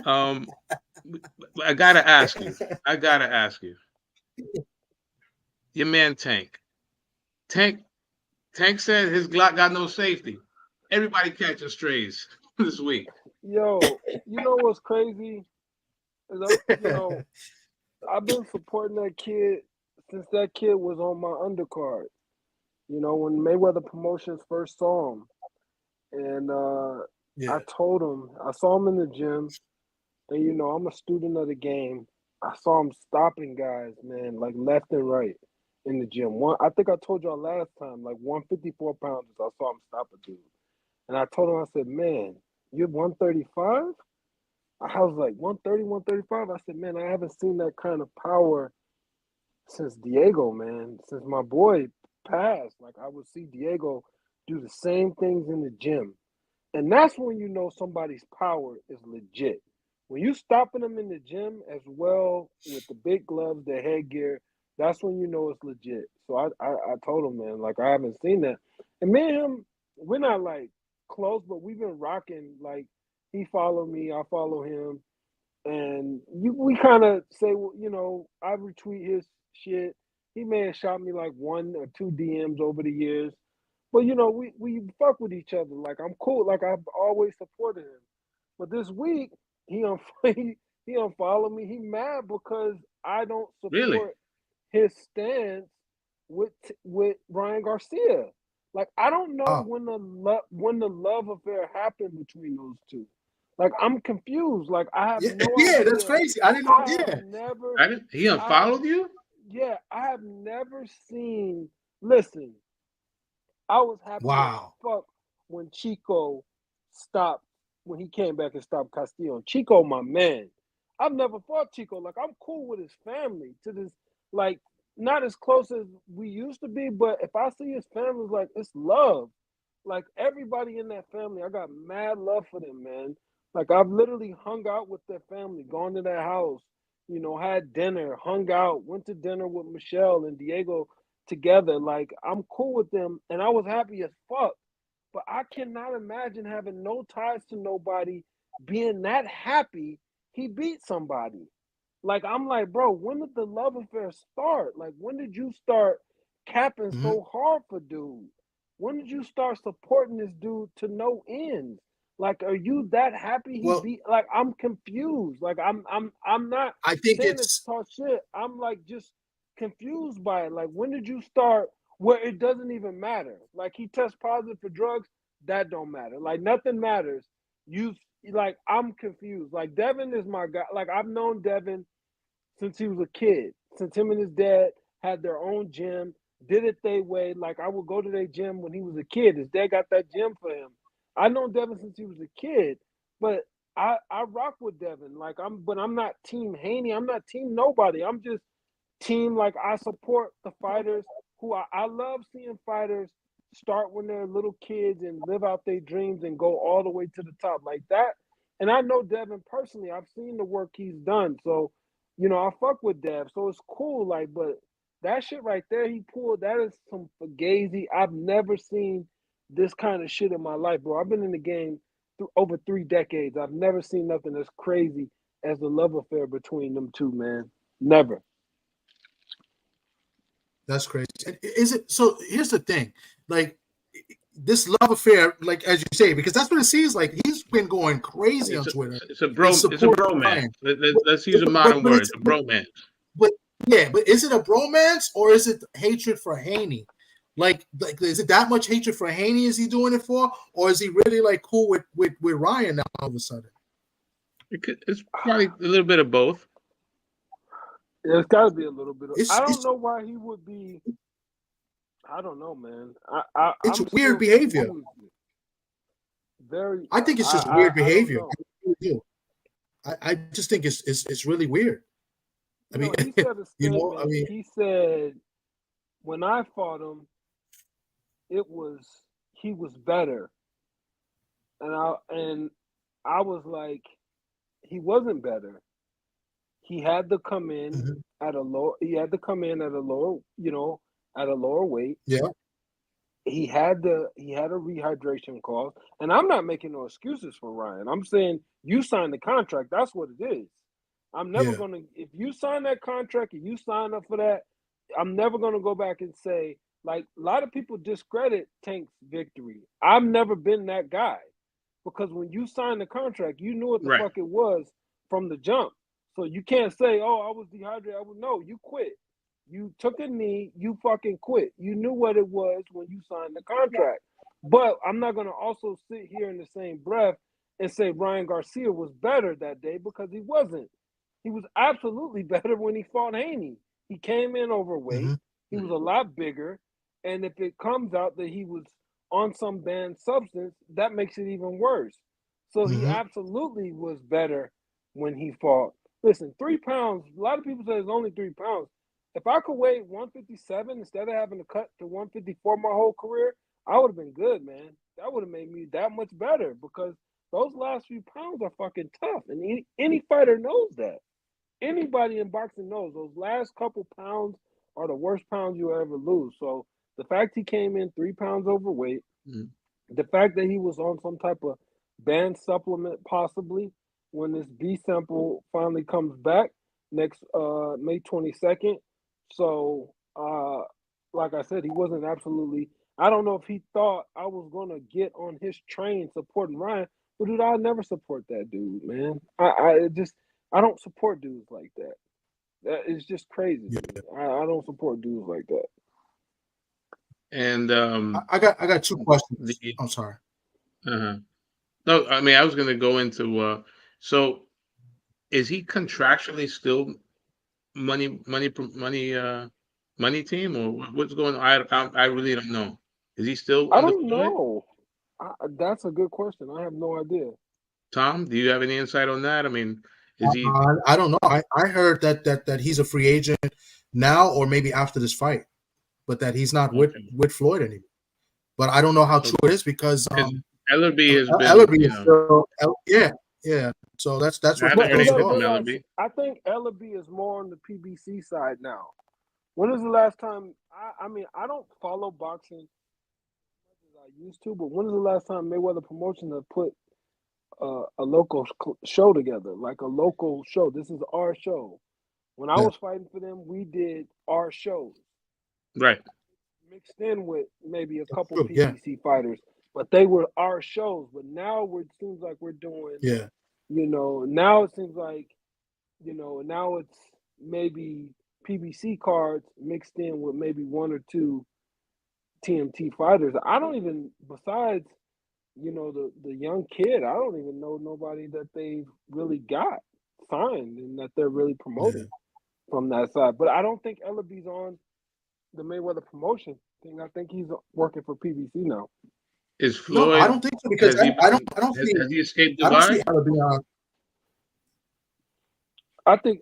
I gotta ask you. your man Tank. Tank said his Glock got no safety. Everybody catching strays this week. Yo, you know what's crazy? You know, I've been supporting that kid since that kid was on my undercard. You know, when Mayweather Promotions first saw him, and Yeah. I told him, I saw him in the gym, and you know, I'm a student of the game. I saw him stopping guys, man, like left and right in the gym. I think I told y'all last time, like 154 pounders, I saw him stop a dude. And I told him, I said, man, you're 135? I was like, 130, 135? I said, man, I haven't seen that kind of power since Diego, man. Since my boy passed, like I would see Diego do the same things in the gym. And that's when you know somebody's power is legit. When you stopping them in the gym as well with the big gloves, the headgear, that's when you know it's legit. So I told him, man, like I haven't seen that. And me and him, we're not like close, but we've been rocking. Like he followed me, I follow him, and we kind of say, well, you know, I retweet his shit. He may have shot me like 1 or 2 DMs over the years, but you know, we fuck with each other. Like I'm cool. Like I've always supported him. But this week he he unfollowed me. He mad because I don't Really? support his stance with Ryan Garcia. Like I don't know Oh. when the love affair happened between those two. Like I'm confused. Like I have Yeah, no yeah, idea. that's crazy. I didn't know. I Yeah. have never. He I have, unfollowed you? yeah, I have never seen. Listen, I was happy as Wow. fuck when Chico stopped, when he came back and stopped Castillo. Chico, my man. I've never fought Chico. Like, I'm cool with his family to this, like, not as close as we used to be, but if I see his family, like, it's love. Like, everybody in that family, I got mad love for them, man. Like, I've literally hung out with their family, gone to their house, you know, had dinner, hung out, went to dinner with Michelle and Diego together. Like I'm cool with them, and I was happy as fuck. But I cannot imagine having no ties to nobody, being that happy he beat somebody. Like I'm like, bro, when did the love affair start? Like when did you start capping Mhm. so hard for dude? When did you start supporting this dude to no end? Like, are you that happy he Well, beat? Like, I'm confused. Like, I'm not I think saying it's it's talk shit. I'm like just confused by it. Like, when did you start where it doesn't even matter? Like, he tests positive for drugs. That don't matter. Like, nothing matters. You like, I'm confused. Like, Devin is my guy. Like, I've known Devin since he was a kid, since him and his dad had their own gym, did it their way. Like I would go to their gym when he was a kid. His dad got that gym for him. I known Devin since he was a kid, but I rock with Devin. But I'm not Team Haney. I'm not Team nobody. I'm just team like I support the fighters who I love seeing fighters start when they're little kids and live out their dreams and go all the way to the top like that. And I know Devin personally. I've seen the work he's done. So, you know, I fuck with Dev. So it's cool. Like, but that shit right there he pulled, that is some fugazi. I've never seen this kind of shit in my life, bro. I've been in the game over 3 decades. I've never seen nothing as crazy as the love affair between them two, man. Never. That's crazy. Is it so? Here's the thing, like this love affair, like as you say, because that's what it seems like. He's been going crazy on Twitter. It's a It's a bromance. Ryan. Let's use a modern word, a bromance. But yeah, but is it a bromance or is it hatred for Haney? Like is it that much hatred for Haney? Is he doing it for, or is he really like cool with Ryan now all of a sudden? It's probably a little bit of both. It's got to be a little bit. I don't It's know why he would be. I don't know, man. it's I'm weird still behavior. very. I think it's just weird I don't behavior. know. I just think it's really weird. I mean, He said a you know, statement. I mean, He said, "When I fought him, he was better," and I was like, he wasn't better. He had to come in mhm. at a low. He had to come in at a lower, you know, at a lower weight. Yeah, He had a rehydration clause, and I'm not making no excuses for Ryan. I'm saying you signed the contract. That's what it is. I'm never yeah, gonna. If you sign that contract and you sign up for that, I'm never gonna go back and say, like, a lot of people discredit Tank's victory. I've never been that guy, because when you signed the contract, you knew what the Right. fuck it was from the jump. So you can't say, "Oh, I was dehydrated." No, you quit. You took a knee. You fucking quit. You knew what it was when you signed the contract. But I'm not gonna also sit here in the same breath and say Ryan Garcia was better that day, because he wasn't. He was absolutely better when he fought Haney. He came in overweight. He was a lot bigger. And if it comes out that he was on some banned substance, that makes it even worse. So he absolutely was better when he fought. Listen, 3 pounds, a lot of people say it's only 3 pounds. If I could weigh 157 instead of having to cut to 154 my whole career, I would have been good, man. That would have made me that much better, because those last few pounds are fucking tough. And any fighter knows that. Anybody in boxing knows those last couple pounds are the worst pounds you'll ever lose. So the fact he came in 3 pounds overweight, the fact that he was on some type of banned supplement possibly when this B sample finally comes back next May 22nd. So like I said, he wasn't absolutely, I don't know if he thought I was gonna get on his train supporting Ryan, but dude, I'll never support that dude, man. I don't support dudes like that. That is just crazy. Yeah. I don't support dudes like that. And I got 2 questions. I'm sorry. No, I mean, I was going to go into so is he contractually still money team, or what's going on? I really don't know. Is he still I on the don't floor? know. That's a good question. I have no idea. Tom, do you have any insight on that? I mean, is he? I don't know. I heard that he's a free agent now, or maybe after this fight, but that he's not with Floyd anymore. But I don't know how true it is, because Ellerby has been, Ellerby is still, yeah. So that's I what haven't But heard you gotta anything from realize, Ellerby. I think Ellaby is more on the PBC side now. When was the last time? I mean, I don't follow boxing as much as I used to, but when was the last time Mayweather Promotions have put a local show together, like a local show? This is our show. When I was fighting for them, we did our shows, Right. mixed in with maybe a couple true, PBC fighters, but they were our shows. But now it seems like we're doing, now it seems like, now it's maybe PBC cards mixed in with maybe 1 or 2 TMT fighters. I don't even, besides, the young kid, I don't even know nobody that they've really got signed and that they're really promoting from that side. But I don't think Ellaby's on the Mayweather promotion thing. I think he's working for PBC now. Is Floyd? No, I don't think so, because has he escaped I don't see Dubai? Ellerby on.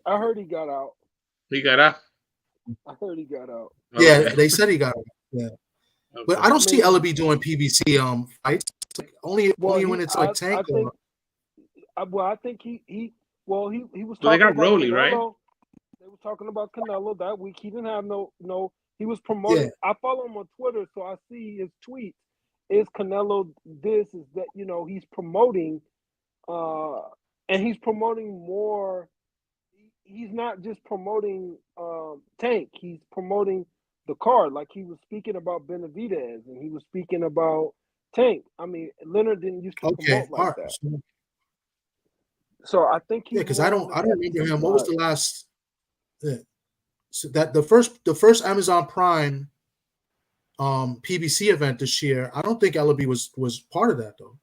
I heard he got out. He got out. I heard he got out. Yeah, Okay. they said he got it. Yeah. Okay. But I don't see Ellerby doing PBC fights. Like, only when it's like Tank. I think he was Well, talking they got about Rolly, Canelo. right? They were talking about Canelo that week. He didn't have no. He was promoting. Yeah. I follow him on Twitter, so I see his tweets. Is Canelo this? Is that, he's promoting, and he's promoting more. He's not just promoting Tank. He's promoting the card. Like, he was speaking about Benavidez, and he was speaking about Tank. I mean, Leonard didn't used to promote like that. So I think he's because I don't remember him. side. What was the last? So that the first Amazon Prime PBC event this year. I don't think Ellerby was part of that, though.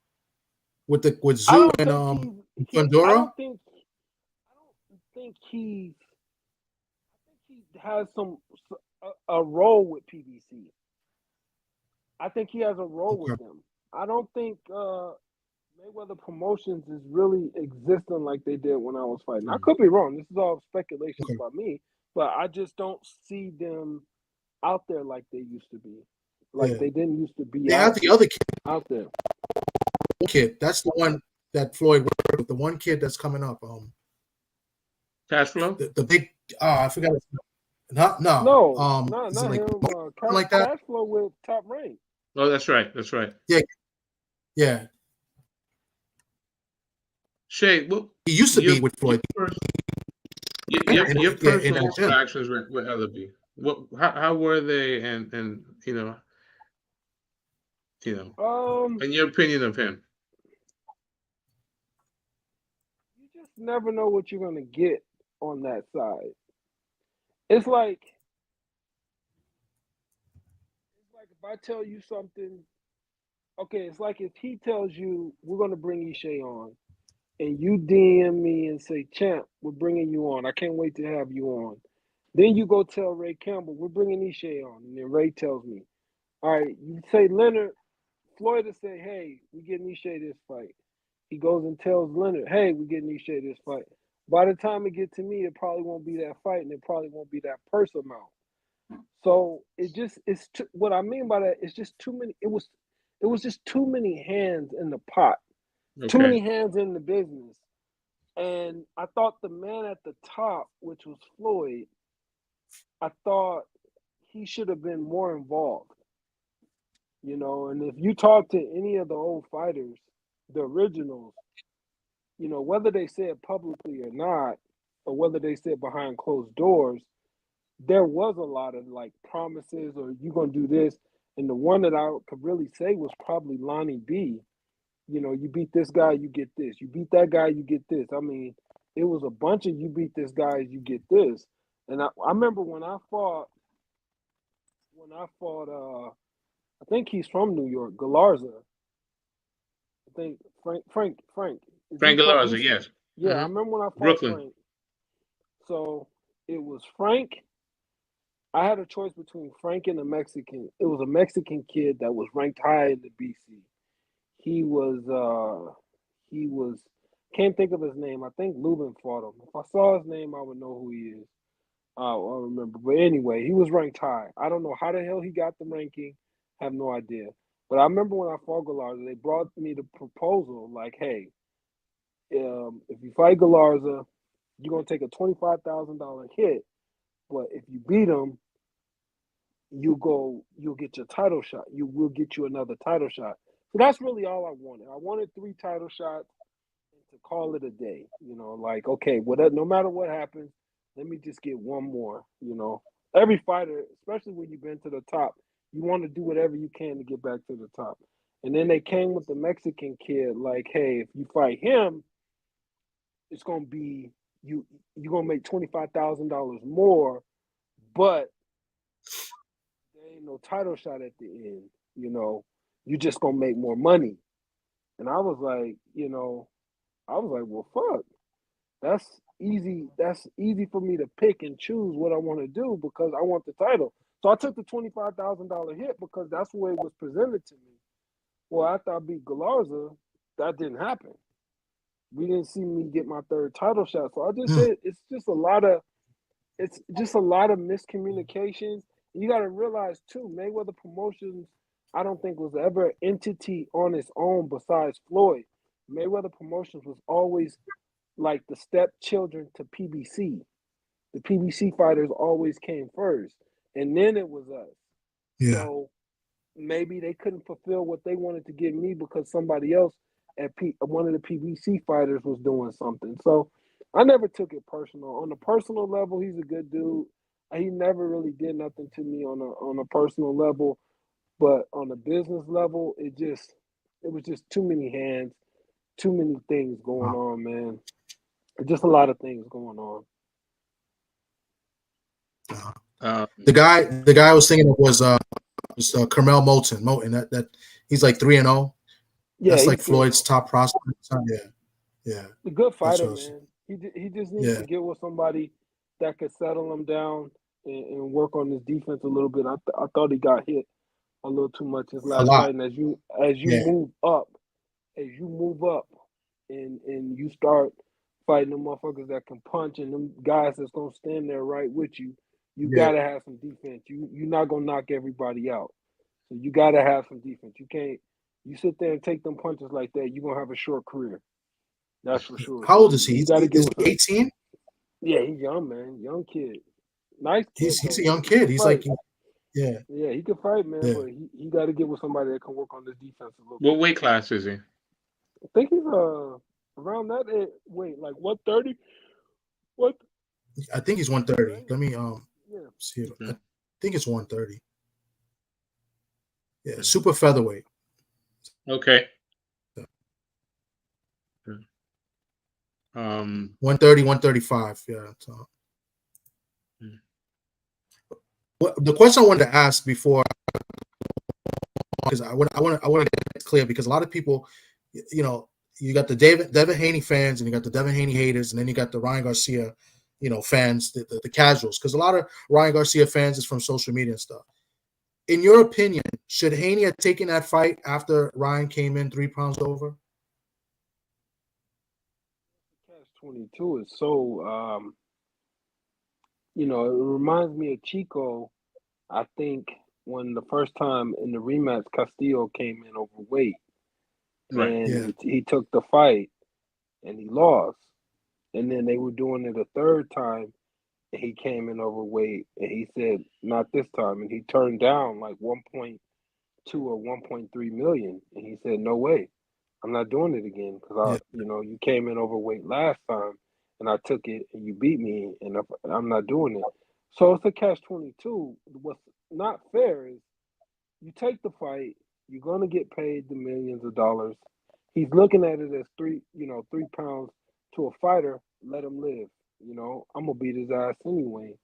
With Zoo and Pandora. I don't think he has a role with PBC. I think he has a role with them. I don't think Mayweather Promotions is really existing like they did when I was fighting. I could be wrong. This is all speculation by me, but I just don't see them out there like they used to be. Like they didn't used to be. They have the other kid out there. Kid, that's the one that Floyd worked with. The one kid that's coming up. Cashflow. The big. I forgot. Not him. Like that. Cashflow with Top Rank. Oh, that's right. Yeah. Shay, well, he used to be with Floyd. Your personal interactions with Ellerby. How were they, and in your opinion of him? You just never know what you're gonna get on that side. It's like if I tell you something, okay, it's like if he tells you we're gonna bring Ishe on, and you DM me and say, Champ, we're bringing you on. I can't wait to have you on. Then you go tell Ray Campbell, we're bringing Ishe on. And then Ray tells me, all right, you say Leonard, Floyd will say, hey, we getting Ishe this fight. He goes and tells Leonard, hey, we getting Ishe this fight. By the time it gets to me, it probably won't be that fight, and it probably won't be that purse amount. So what I mean by that is just too many. It was just too many hands in the pot, too many Okay. hands in the business. And I thought the man at the top, which was Floyd, I thought he should have been more involved. And if you talk to any of the old fighters, the originals, whether they say it publicly or not, or whether they say it behind closed doors, there was a lot of like promises or you gonna do this. And the one that I could really say was probably Lonnie B. You beat this guy, you get this. You beat that guy, you get this. I mean, it was a bunch of you beat this guy, you get this. And I remember when I fought, I think he's from New York, Galarza. I think Frank. Is he Frank from? Galarza, yes. Yeah, I remember when I fought Brooklyn. Frank. So it was Frank. I had a choice between Frank and a Mexican. It was a Mexican kid that was ranked high in the BC. He was can't think of his name. I think Lubin fought him. If I saw his name, I would know who he is. I remember. But anyway, he was ranked high. I don't know how the hell he got the ranking. I have no idea. But I remember when I fought Galarza, they brought me the proposal like, hey, if you fight Galarza, you're gonna take a $25,000 hit. But if you beat him, you'll get your title shot. Will get you another title shot. So that's really all I wanted. I wanted 3 title shots and to call it a day. Like, okay, no matter what happens, let me just get one more. Every fighter, especially when you've been to the top, you want to do whatever you can to get back to the top. And then they came with the Mexican kid, like, hey, if you fight him, it's gonna be you're gonna make $25,000 more, but there ain't no title shot at the end. You just gonna make more money. And I was like, well, fuck. That's easy. That's easy for me to pick and choose what I want to do because I want the title. So I took the $25,000 hit because that's the way it was presented to me. Well, after I beat Galarza, that didn't happen. We didn't see me get my 3rd title shot. So I just said it's just a lot of miscommunication. You got to realize too, Mayweather Promotions, I don't think was ever an entity on its own besides Floyd. Mayweather Promotions was always like the stepchildren to PBC. The PBC fighters always came first, and then it was us. Yeah. So maybe they couldn't fulfill what they wanted to give me because somebody else at one of the PBC fighters was doing something. So I never took it personal. On a personal level, he's a good dude. He never really did nothing to me on a personal level, but on a business level, it was just too many hands, too many things going on, man. Just a lot of things going on. The guy I was thinking of was Carmel Moulton. That he's like 3-0. Yeah, that's like Floyd's 3-0. top prospect. Yeah. A good fighter, That's man. He just needs to get with somebody that could settle him down and work on his defense a little bit. I thought he got hit a little too much his last fight. And as you move up, and you start fighting them motherfuckers that can punch and them guys that's gonna stand there right with you, you gotta have some defense. You're not gonna knock everybody out. So you gotta have some defense. You sit there and take them punches like that, you're gonna have a short career. That's for sure. How old is he? You gotta get with 18? Yeah, he's young, man. Young kid. Nice kid. He's a young kid. He's like, yeah, he can fight, man, but he got to get with somebody that can work on this defense a little bit. What weight class is he? I think he's around that weight, like 130. What? I think he's 130. Let me Yeah. See, Okay. I think it's 130. Yeah, Okay. super featherweight. Okay. Yeah. Okay. 130, 135. Yeah. So, Hmm. the question I wanted to ask before, because I want to get it clear, because a lot of people, you know, you got the Devin Haney fans, and you got the Devin Haney haters, and then you got the Ryan Garcia, fans, the casuals, because a lot of Ryan Garcia fans is from social media and stuff. In your opinion, should Haney have taken that fight after Ryan came in 3 pounds over? Catch 22 is so it reminds me of Chico. I think when the first time in the rematch Castillo came in overweight Right. and Yeah. he took the fight and he lost. And then they were doing it a third time and he came in overweight and he said, not this time. And he turned down like 1.2 or 1.3 million. And he said, no way, I'm not doing it again because Yeah. you came in overweight last time and I took it and you beat me and I'm not doing it. So it's a catch 22. What's not fair is you take the fight, you're gonna get paid the millions of dollars. He's looking at it as 3 pounds to a fighter. Let him live. I'm gonna beat his ass anyway.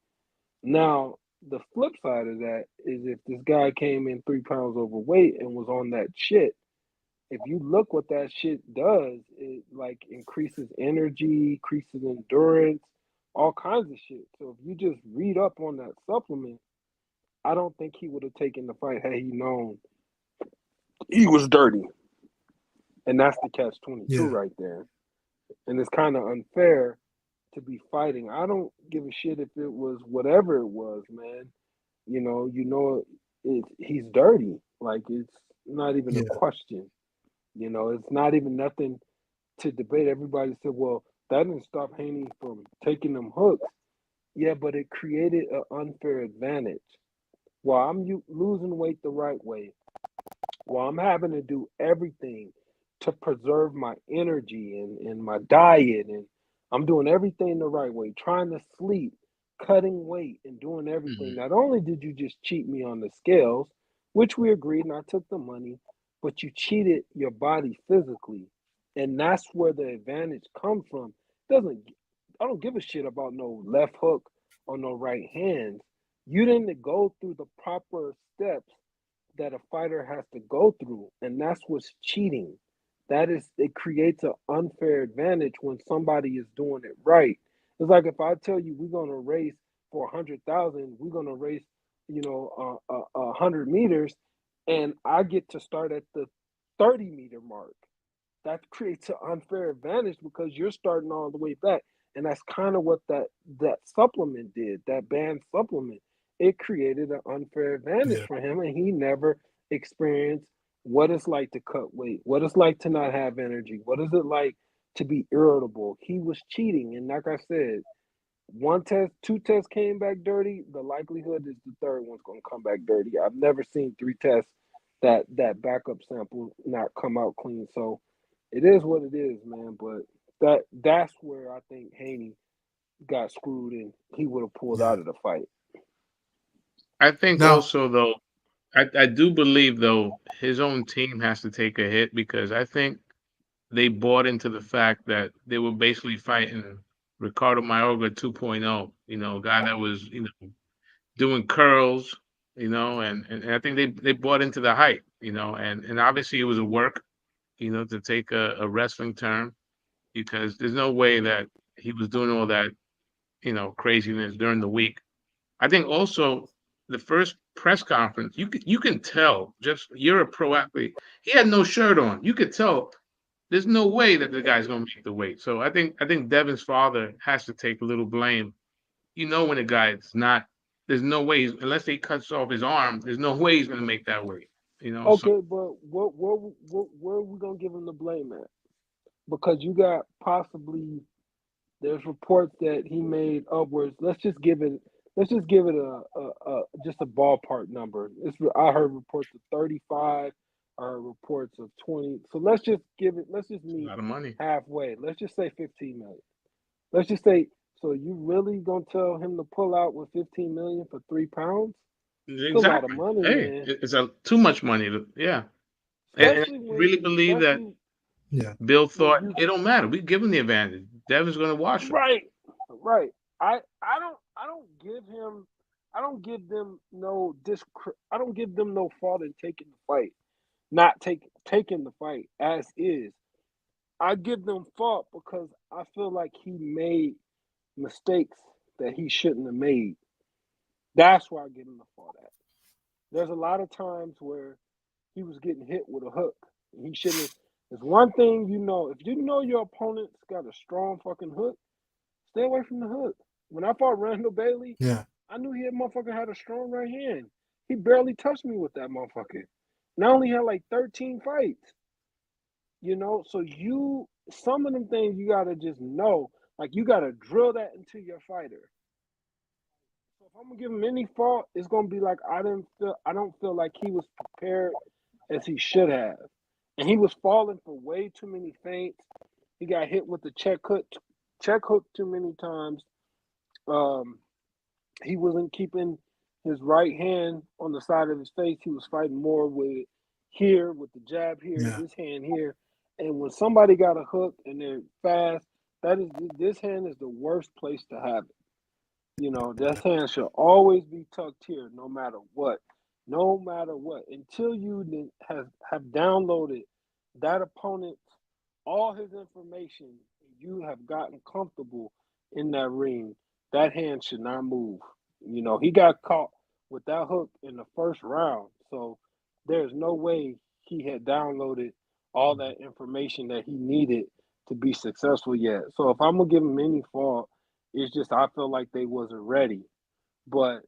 Now the flip side of that is if this guy came in 3 pounds overweight and was on that shit. If you look what that shit does, it like increases energy, increases endurance, all kinds of shit. So if you just read up on that supplement, I don't think he would have taken the fight had he known he was dirty. And that's the catch 22 Yeah. right there. And it's kind of unfair to be fighting. I don't give a shit if it was whatever it was, man. He's dirty. Like it's not even a Yeah. question. It's not even nothing to debate. Everybody said, well, that didn't stop Haney from taking them hooks. Yeah, but it created an unfair advantage. While I'm losing weight the right way, while I'm having to do everything to preserve my energy and my diet, and I'm doing everything the right way, trying to sleep, cutting weight, and doing everything. Mhm. Not only did you just cheat me on the scales, which we agreed and I took the money, but you cheated your body physically. And that's where the advantage comes from. Doesn't I don't give a shit about no left hook or no right hands. You didn't go through the proper steps that a fighter has to go through, and that's what's cheating. It creates an unfair advantage when somebody is doing it right. It's like if I tell you we're gonna race for 100,000, we're gonna race, 100 meters, and I get to start at the 30-meter mark. That creates an unfair advantage because you're starting all the way back. And that's kind of what that supplement did, that banned supplement. It created an unfair advantage Yeah. for him, and he never experienced what it's like to cut weight, what it's like to not have energy, what is it like to be irritable. He was cheating. And like I said, one test, two tests came back dirty. The likelihood is the third one's going to come back dirty. I've never seen three tests that backup sample not come out clean. So it is what it is, man. But that's where I think Haney got screwed and he would have pulled Yeah. out of the fight. I think Now, also though, I do believe though his own team has to take a hit because I think they bought into the fact that they were basically fighting Ricardo Mayorga 2.0, a guy that was, doing curls, and I think they bought into the hype, and obviously it was a work, to take a wrestling term because there's no way that he was doing all that, craziness during the week. I think also the first press conference, you can tell just you're a pro athlete. He had no shirt on. You could tell there's no way that the guy's gonna make the weight. So I think Devin's father has to take a little blame. When a guy's not, there's no way unless he cuts off his arm, there's no way he's gonna make that weight. So Okay, but where are we gonna give him the blame at? Because you got possibly there's reports that he made upwards. Let's just give it a just a ballpark number. I heard reports of 35. I heard reports of 20. So let's just it's a meet lot of money. halfway. Let's just say 15 million. Let's just say So you really gonna tell him to pull out with 15 million for 3 pounds? It's a lot of Exactly. money, Hey, man. it's too much money. Yeah. And I Especially really believe that Yeah. Bill when thought you it don't matter. We give him the advantage. Devin's going to wash him. right, right. I don't give him. I don't give them no I don't give them no fault in taking the fight, not taking the fight as is. I give them fault because I feel like he made mistakes that he shouldn't have made. That's why I give him the fault at. There's a lot of times where he was getting hit with a hook. He shouldn't have. There's one thing you know. If you know your opponent's got a strong fucking hook, stay away from the hook. When I fought Randall Bailey, Yeah. I knew he motherfucker had a strong right hand. He barely touched me with that motherfucker. And I only had like 13 fights. You know, so some of them things you gotta just know. Like you gotta drill that into your fighter. So if I'm gonna give him any fault, it's gonna be like I don't feel like he was prepared as he should have. And he was falling for way too many feints. He got hit with the check hook too many times. Um, he wasn't keeping his right hand on the side of his face. He was fighting more with the jab here, Yeah. this hand here. And when somebody got a hook and they're fast, this hand is the worst place to have it. You know, this hand should always be tucked here, no matter what. No matter what. Until you have downloaded that opponent, all his information, you have gotten comfortable in that ring, that hand should not move. You know, he got caught with that hook in the first round. So there's no way he had downloaded all that information that he needed to be successful yet. So if I'm gonna give him any fault, it's just I feel like they wasn't ready. But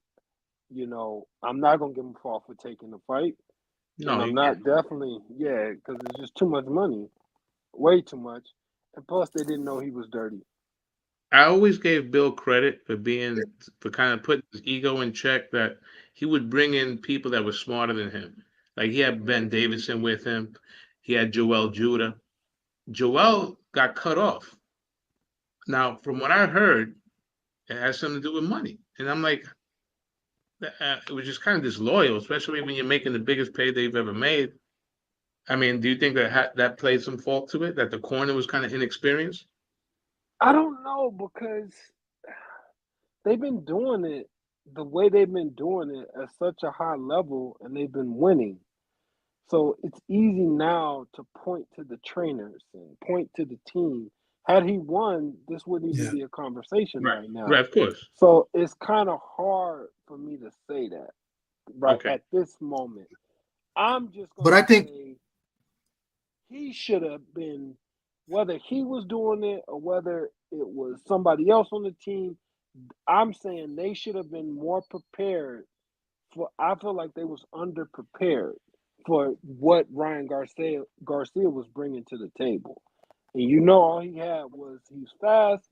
you know, I'm not gonna give him fault for taking the fight, and No, I'm you not can't. definitely because it's just too much money, way too much, and plus they didn't know he was dirty. I always gave Bill credit for kind of putting his ego in check, that he would bring in people that were smarter than him. Like he had Ben Davidson with him. He had Joel Judah. Joel got cut off. Now, from what I heard, it has something to do with money. And I'm like, it was just kind of disloyal, especially when you're making the biggest payday you've ever made. I mean, do you think that played some fault to it? That the corner was kind of inexperienced? I don't know because they've been doing it the way they've been doing it at such a high level, and they've been winning. So it's easy now to point to the trainers and point to the team. Had he won, this wouldn't even Yeah. be a conversation Right. right now. Right, of course. So it's kind of hard for me to say that right Okay. at this moment. I'm just But gonna I think say he should have been, whether he was doing it or whether it was somebody else on the team. I'm saying they should have been more prepared for. I feel like they was underprepared for what Ryan Garcia was bringing to the table. And you know, all he had was he's fast.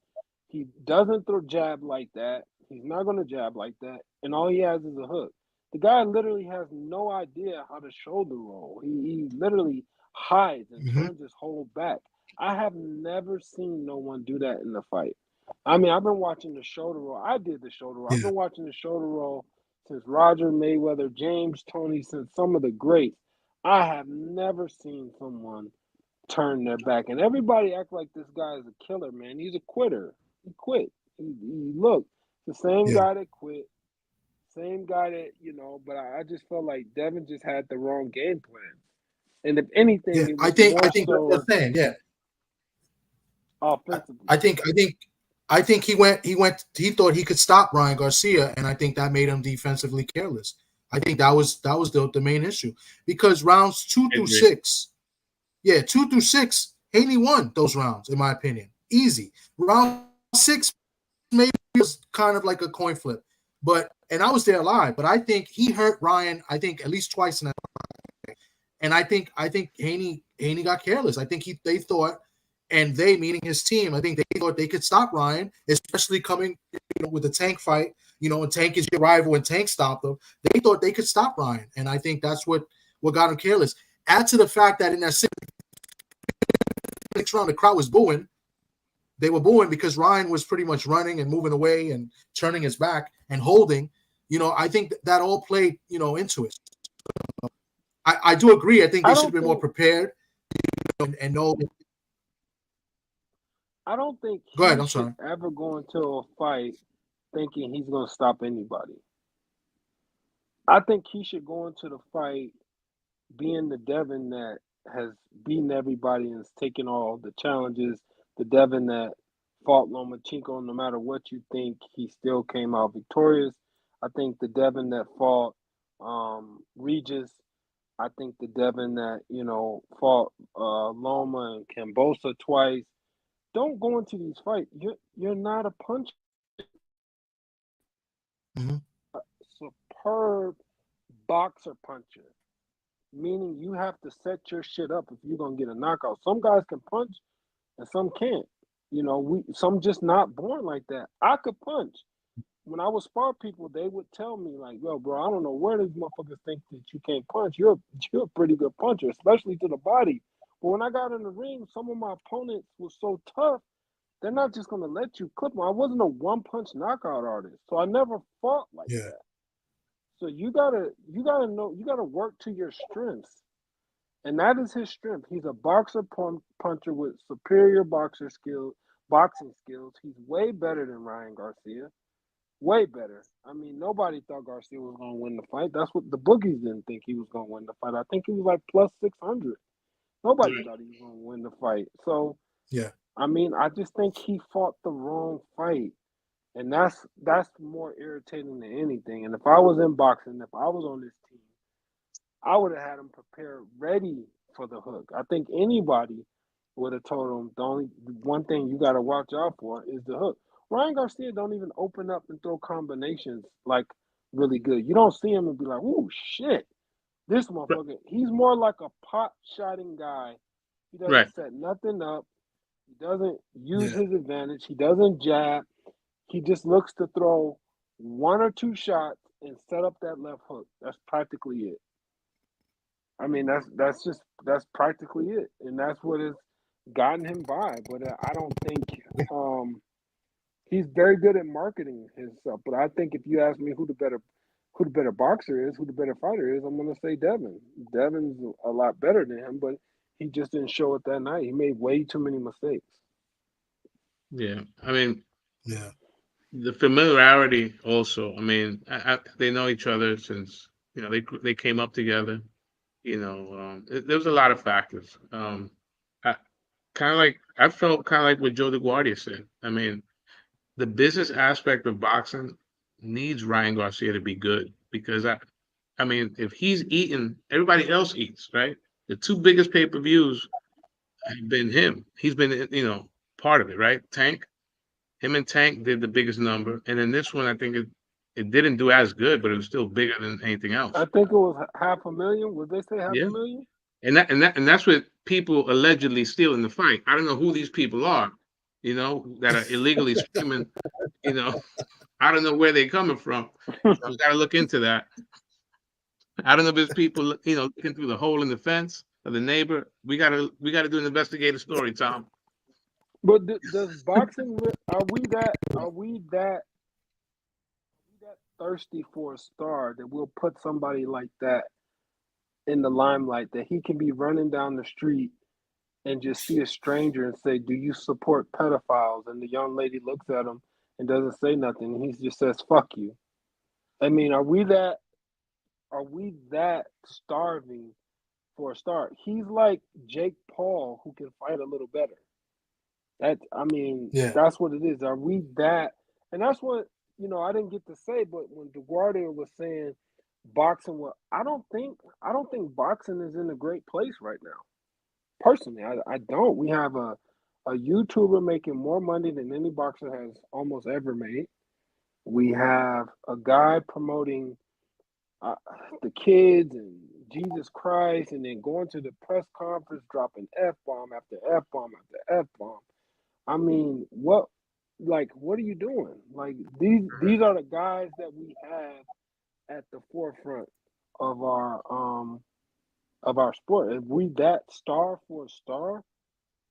He doesn't throw jab like that. He's not going to jab like that. And all he has is a hook. The guy literally has no idea how to shoulder roll. He literally hides and Mhm. turns his whole back. I have never seen no one do that in the fight. I mean, I've been watching the shoulder roll. I did the shoulder roll. I've Yeah. been watching the shoulder roll since Roger Mayweather, James Toney, since some of the greats. I have never seen someone turn their back. And everybody act like this guy is a killer, man. He's a quitter. He quit. He look, the same Yeah. guy that quit, same guy that, but I just felt like Devin just had the wrong game plan. And if anything, Yeah. it I was think more I think that's what so I'm saying. Yeah. offensively. I think he thought he could stop Ryan Garcia, and I think that made him defensively careless. I think that was the main issue, because rounds 2 I through agree. 6, yeah, 2 through 6, Haney won those rounds in my opinion, easy. Round 6 maybe was kind of like a coin flip, and I was there live, but I think he hurt Ryan, I think at least twice in that fight. And I think Haney got careless. I think they thought, and they, meaning his team, I think they thought they could stop Ryan, especially coming, with the Tank fight, and Tank is your rival, and Tank stopped him. They thought they could stop Ryan, and I think that's what got him careless. Add to the fact that in that 6th round, the crowd was booing. they were booing because Ryan was pretty much running and moving away and turning his back and holding. I think that all played, into it. I do agree. I think they should have been more prepared and know. I don't think Go ahead. he I'm should sorry. ever go into a fight thinking he's going to stop anybody. I think he should go into the fight being the Devin that has beaten everybody and has taken all the challenges, the Devin that fought Lomachenko, no matter what you think, he still came out victorious. I think the Devin that fought Regis, I think the Devin that, fought Loma and Kambosa twice. Don't go into these fights. You're not a puncher. Mm-hmm. Superb boxer puncher. Meaning you have to set your shit up if you're gonna get a knockout. Some guys can punch and some can't. Some just not born like that. I could punch. When I would spar people, they would tell me like, "Yo, bro, I don't know where these motherfuckers think that you can't punch. You're a pretty good puncher, especially to the body." But when I got in the ring, some of my opponents were so tough, they're not just gonna let you clip them. I wasn't a one-punch knockout artist, so I never fought like that. So you gotta know, you gotta work to your strengths, and that is his strength. He's a boxer puncher with superior boxing skills. He's way better than Ryan Garcia. Way better. I mean, nobody thought Garcia was gonna win the fight. That's what the bookies didn't think he was gonna win the fight. I think he was like plus 600. Nobody thought he was gonna win the fight. So yeah, I mean, I just think he fought the wrong fight. And that's more irritating than anything. And if I was in boxing, if I was on this team, I would have had him prepared, ready for the hook. I think anybody would have told him the only one thing you got to watch out for is the hook. Ryan Garcia don't even open up and throw combinations like really good. You don't see him and be like, "Ooh, shit, this motherfucker." He's more like a pot-shotting guy. He doesn't set nothing up. He doesn't use his advantage. He doesn't jab. He just looks to throw one or two shots and set up that left hook. That's practically it. I mean, that's practically it, and that's what has gotten him by. But I don't think he's very good at marketing himself. But I think if you ask me who the better boxer is, who the better fighter is, I'm going to say Devin. Devin's a lot better than him, but he just didn't show it that night. He made way too many mistakes. Yeah, I mean, yeah, the familiarity also. I mean, they know each other since they came up together. There was a lot of factors. I I felt kind of like what Joe DeGuardia said. I mean, the business aspect of boxing needs Ryan Garcia to be good because I mean, if he's eating, everybody else eats, right? The two biggest pay-per-views have been him. He's been, part of it, right? Him and Tank did the biggest number, and then this one, I think it didn't do as good, but it was still bigger than anything I else. think it was 500,000. Would they say Yeah, 500,000? and that's what people allegedly steal in the fight. I don't know who these people are, that are illegally streaming. You know, I don't know where they're coming from. I've got to look into that. I don't know if it's people, looking through the hole in the fence of the neighbor. We gotta do an investigative story, Tom. But does boxing? Are we that thirsty for a star that we'll put somebody like that in the limelight that he can be running down the street and just see a stranger and say, "Do you support pedophiles?" And the young lady looks at him and doesn't say nothing. And he just says, "Fuck you." I mean, are we that? Are we that starving for a star? He's like Jake Paul, who can fight a little better. yeah, That's what it is. Are we that? And that's what I didn't get to say, but when DeGuardia was saying boxing, I don't think boxing is in a great place right now. Personally, I don't. We have a YouTuber making more money than any boxer has almost ever made. We have a guy promoting uh, the kids and Jesus Christ, and then going to the press conference, dropping F bomb after F bomb after F bomb. I mean, what are you doing? Like these are the guys that we have at the forefront of our sport. If we that star for a star,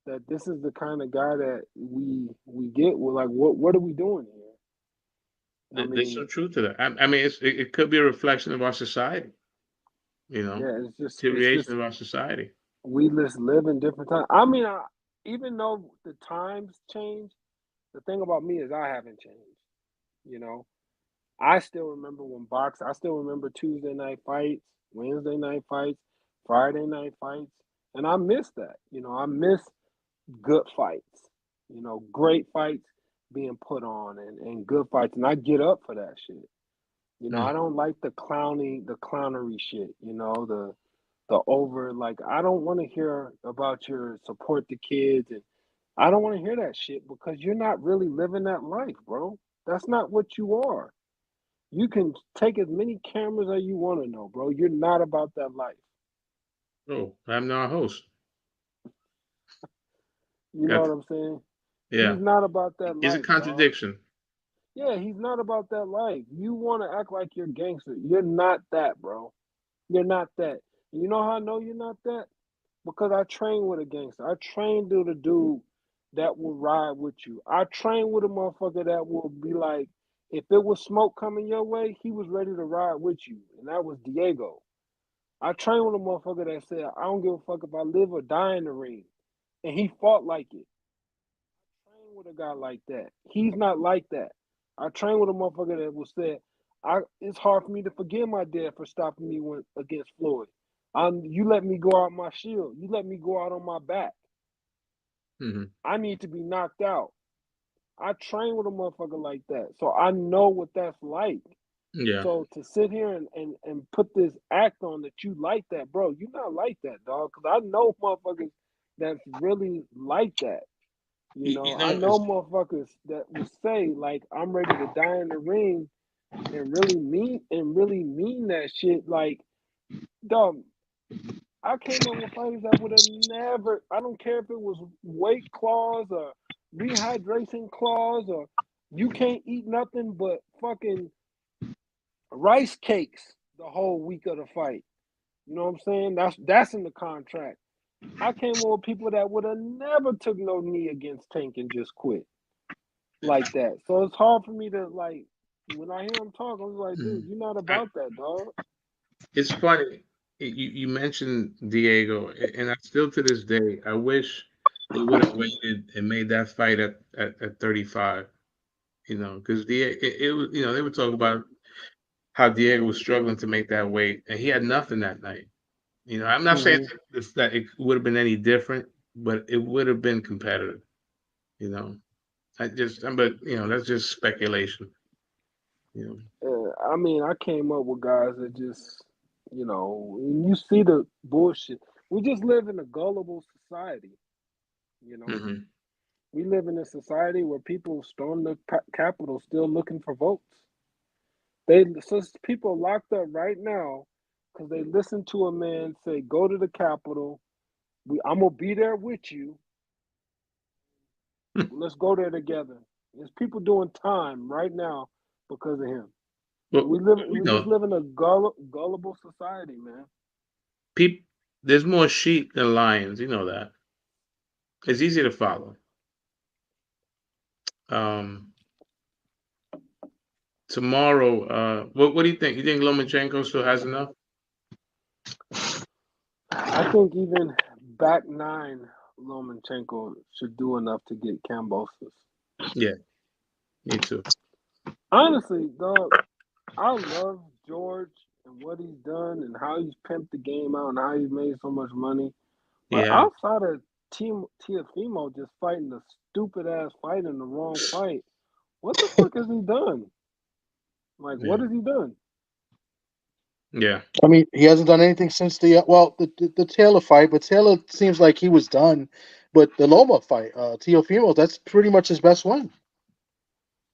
that this is the kind of guy that we get. We're like, what are we doing here? I There's some mean, truth to that. I mean, it could be a reflection of our society. You know, yeah, it's deterioration just of our society. we just live in different times. I mean, even though the times change, the thing about me is I haven't changed. You know, I still remember I still remember Tuesday night fights, Wednesday night fights, Friday night fights, and I miss that. You know, I miss good fights. You know, great fights being put on and good fights, and I get up for that shit. You know, Mm. I don't like the clownery shit. You know, the over like I don't want to hear about your support the kids and I don't want to hear that shit because you're not really living that life, bro. That's not what you are. You can take as many cameras as you want to know, bro. You're not about that life. Oh, I'm not a host. You know what That's I'm saying? yeah. He's not about that It's a life, dog. contradiction. Yeah, he's not about that life. You want to act like you're gangster. You're not that, bro. You're not that. You know how I know you're not that? Because I train with a gangster. I trained with a dude that will ride with you. I trained with a motherfucker that will be like, if it was smoke coming your way, he was ready to ride with you. And that was Diego. I trained with a motherfucker that said, I don't give a fuck if I live or die in the ring. And he fought like it. I trained with a guy like that. He's not like that. I trained with a motherfucker that was said, it's hard for me to forgive my dad for stopping me against Floyd. You let me go out my shield. You let me go out on my back. Hmm. I need to be knocked out. I train with a motherfucker like that. So I know what that's like. Yeah. So to sit here and put this act on that you like that, bro, you're not like that, dog. Because I know motherfuckers that's really like that. You You know, I know, know motherfuckers that will say like I'm ready to die in the ring and really mean that shit. Like, dog, I came up with fighters that would have never. I don't care if it was weight clause or rehydration clause or you can't eat nothing but fucking rice cakes the whole week of the fight. You know what I'm saying? That's in the contract. I came up with people that would have never took no knee against Tank and just quit like that. So it's hard for me to like when I hear him talk, I'm like, dude, mm, you're not I, about that, dog. it's funny. You mentioned Diego, and I still to this day, I wish they would have waited and made that fight at 35. You know, because Diego, it was, you know, they were talking about how Diego was struggling to make that weight, and he had nothing that night. You know, I'm not saying Hmm. that it would have been any different, but it would have been competitive. You know, but you know, that's just speculation. You know. I mean, I came up with guys that just, when you see the bullshit. We just live in a gullible society. You know, Hmm. we live in a society where people storm the Capitol still looking for votes. So people locked up right now because they listened to a man say, "Go to the Capitol. I'm gonna be there with you. Let's go there together." There's people doing time right now because of him. But we We just know live in a gullible society, man. people. There's more sheep than lions. You know that. It's easy to follow. Um, Tomorrow, what do you think? You think Lomachenko still has enough? I think even back nine, Lomachenko should do enough to get Cambosis. Yeah, me too. Honestly, dog, I love George and what he's done and how he's pimped the game out and how he's made so much money. But Yeah, outside of Team Tiafimo just fighting a stupid ass fight in the wrong fight, what the fuck has he done? Like, what yeah, has he done? yeah, I mean, he hasn't done anything since the Taylor fight, but Taylor seems like he was done. But the Loma fight, Teofimo, that's pretty much his best win.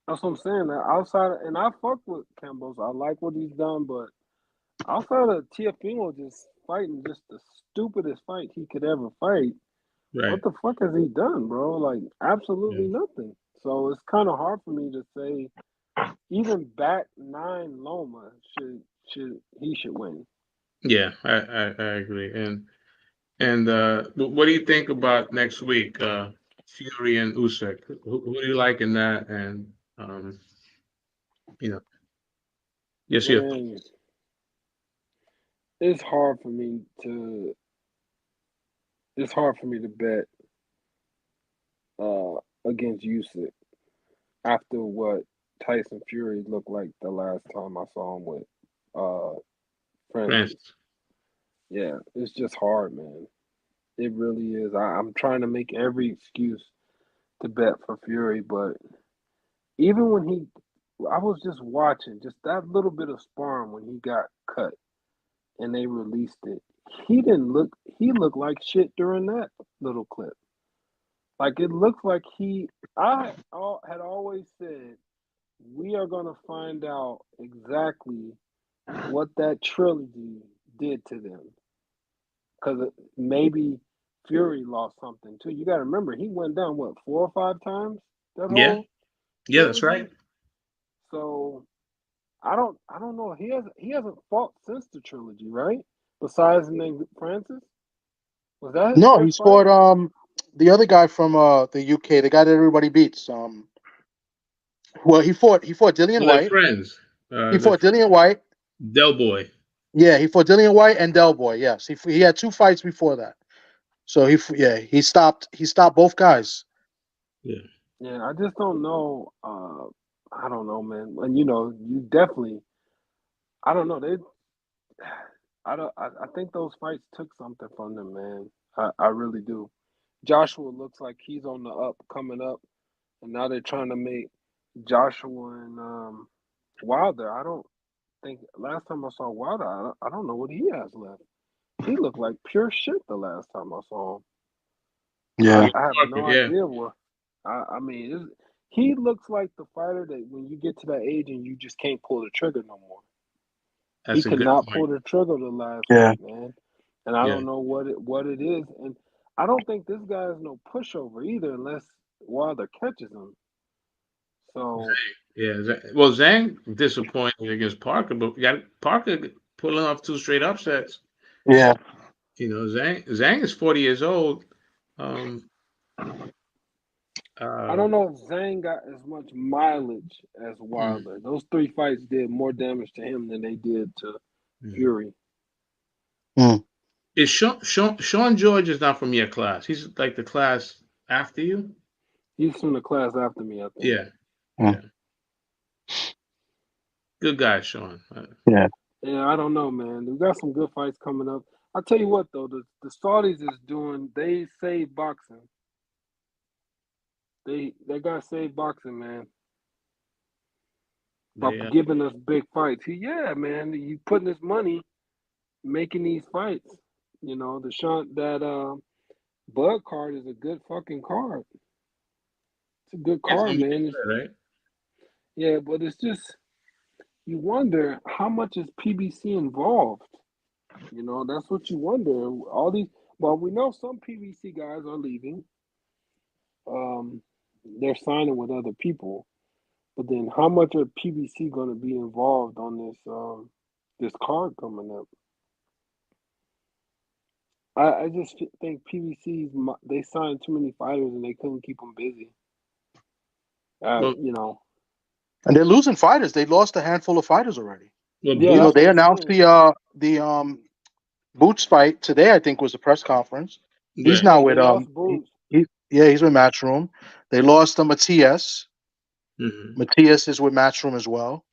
That's what I'm saying. And I fuck with Campos. I like what he's done, but outside of Tiafimo just fighting just the stupidest fight he could ever fight, right. what the fuck has he done, bro? Like, absolutely Yeah, nothing. So it's kind of hard for me to say even back nine Loma should win. yeah, I agree. And And what do you think about next week? Fury and Usyk. Who do you like in that? And you know, yes, your thoughts. Man, it's hard for me to it's hard for me to bet uh against Usyk after what Tyson Fury looked like the last time I saw him with uh Francis. Francis. Yeah, it's just hard, man. It really is. I'm trying to make every excuse to bet for Fury, but even when I was just watching just that little bit of sparring when he got cut and they released it. He didn't look. He looked like shit during that little clip. Like it looked like he. Had always said we are gonna find out exactly what that trilogy did to them because maybe Fury lost something too. You got to remember he went down what 4 or 5 times that Yeah, whole yeah, that's trilogy. right. So I don't know. He hasn't fought since the trilogy, right? Besides the name Francis, was that his No, first he's fight? fought the other guy from the UK, the guy that everybody beats. Well, he fought Dillian Well, they're White. friends. He They're fought Dillian White. Del Boy. Yeah, he fought Dillian White and Del Boy. Yes, he had 2 fights before that. So he stopped both guys. Yeah. Yeah, I just don't know. I don't know, man. And you definitely. I don't know. I don't. I think those fights took something from them, man. I really do. Joshua looks like he's on the up, coming up, and now they're trying to make Joshua and Wilder. I don't think last time I saw Wilder, I don't know what he has left. He looked like pure shit the last time I saw him. I, Yeah. I have no Yeah, idea what. I mean, he looks like the fighter that when you get to that age and you just can't pull the trigger no more. He that's a could good not point. pull the trigger the last Yeah. fight, man. And I Yeah, don't know what it is. And I don't think this guy is no pushover either, unless Wilder catches him. So yeah. Well, Zhang disappointed against Parker, but got Parker pulling off 2 straight upsets. Yeah. Zhang is 40 years old. Um, I uh, don't know if Zhang got as much mileage as mm, Wilder. Those 3 fights did more damage to him than they did to mm. Fury. Mm. Is Sean George is not from your class? He's like the class after you. He's from the class after me, I think. Yeah, Mm. yeah. Good guy, Sean. Yeah. Yeah, I don't know, man. We got some good fights coming up. I tell you what, though, the Saudis is doing. They save boxing. They got save boxing, man, by They giving us big fights. Yeah, man, you putting this money making these fights. The Sean that Bud card is a good fucking card. It's a good it's card, gonna be man. good, right? Yeah, but it's just you wonder how much is PBC involved. That's what you wonder. All these, well, we know some PBC guys are leaving. Um, they're signing with other people, but then how much are PBC going to be involved on this card coming up? I just think PBC's they signed too many fighters and they couldn't keep them busy. Well, You know, And they're losing fighters. They lost a handful of fighters already. well, yeah, You know, that's Boots. what they I'm announced saying. the Boots fight today. I think was a press conference. He's Yeah. now Yeah, with they lost Boots. he's with Matchroom. They lost Matias. Hmm. Matias is with Matchroom as well.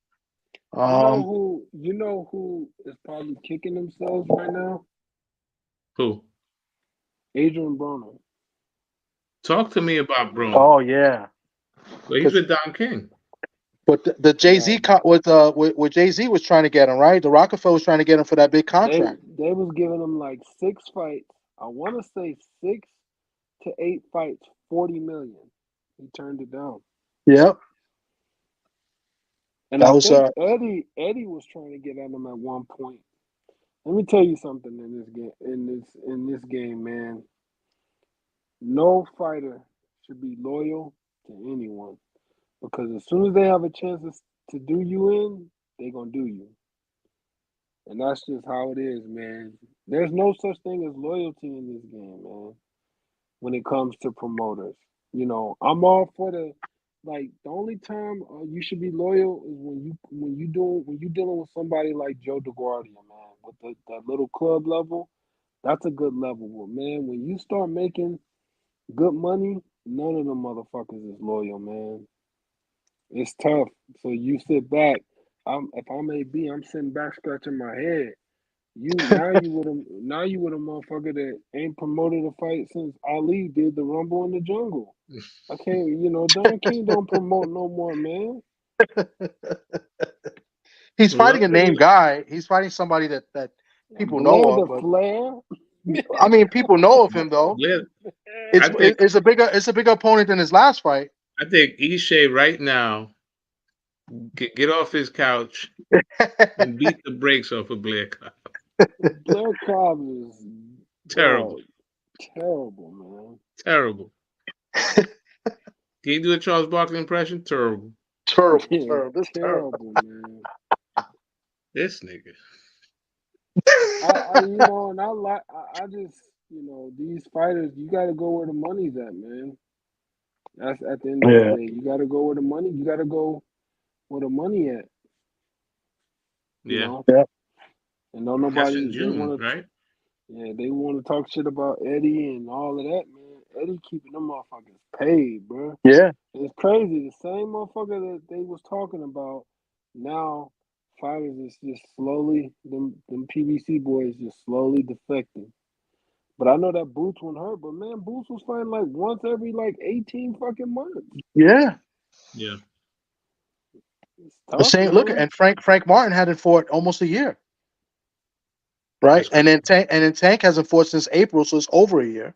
Um, You know who is probably kicking themselves right now? Cool. Adrian Broner. Talk to me about Bruno. oh yeah, Well, he's because with Don King. but the Jay Yeah, Z with Jay Z was trying to get him right. The Rockefeller was trying to get him for that big they contract. they was giving him like 6 fights. I want to say 6 to 8 fights, 40 million. He turned it down. Yep, And that I was think Eddie was trying to get at him at one point. Let me tell you something in this game. In this game, man, no fighter should be loyal to anyone because as soon as they have a chance to do you in, they gonna do you. And that's just how it is, man. There's no such thing as loyalty in this game, man. When it comes to promoters, I'm all for the the only time you should be loyal is when you dealing with somebody like Joe DeGuardia, man, with that little club level. That's a good level, but man, when you start making good money, none of them motherfuckers is loyal, man. It's tough. So you sit back. If I'm AB, I'm sitting back scratching my head. You with a motherfucker that ain't promoted a fight since Ali did the Rumble in the Jungle. I can't, Don King don't promote no more, man. He's Well, fighting a luckily, named guy. He's fighting somebody that people know Blair of, the but Flair. I mean, people know of him though. Blair, It's I think it's a bigger opponent than his last fight. I think Ishe right now get off his couch and beat the brakes off of Blair Cobb. Blair Cobb is Terrible, terrible, man. terrible. Can you do a Charles Barkley impression? Terrible. Terrible, Yeah, terrible. This terrible. terrible, man. This nigga. And I just, these fighters, you got to go where the money's at, man. That's at the end of Yeah. the day. You got to go where the money. You got to go where the money at. You Yeah. know. Yeah. And don't That's in nobody they June, want to. right? Yeah, they want to talk shit about Eddie and all of that, man. Eddie keeping them motherfuckers paid, bro. Yeah. It's crazy. The same motherfucker that they was talking about now, fighters is just slowly them PBC boys just slowly defecting. But I know that Boots wouldn't hurt, but man, Boots was fighting like once every 18 fucking months. Yeah. Yeah. It's The tough, same. Look, man. and Frank Martin hadn't fought almost a year, right? That's And then Tank hasn't fought since April, so it's over a year.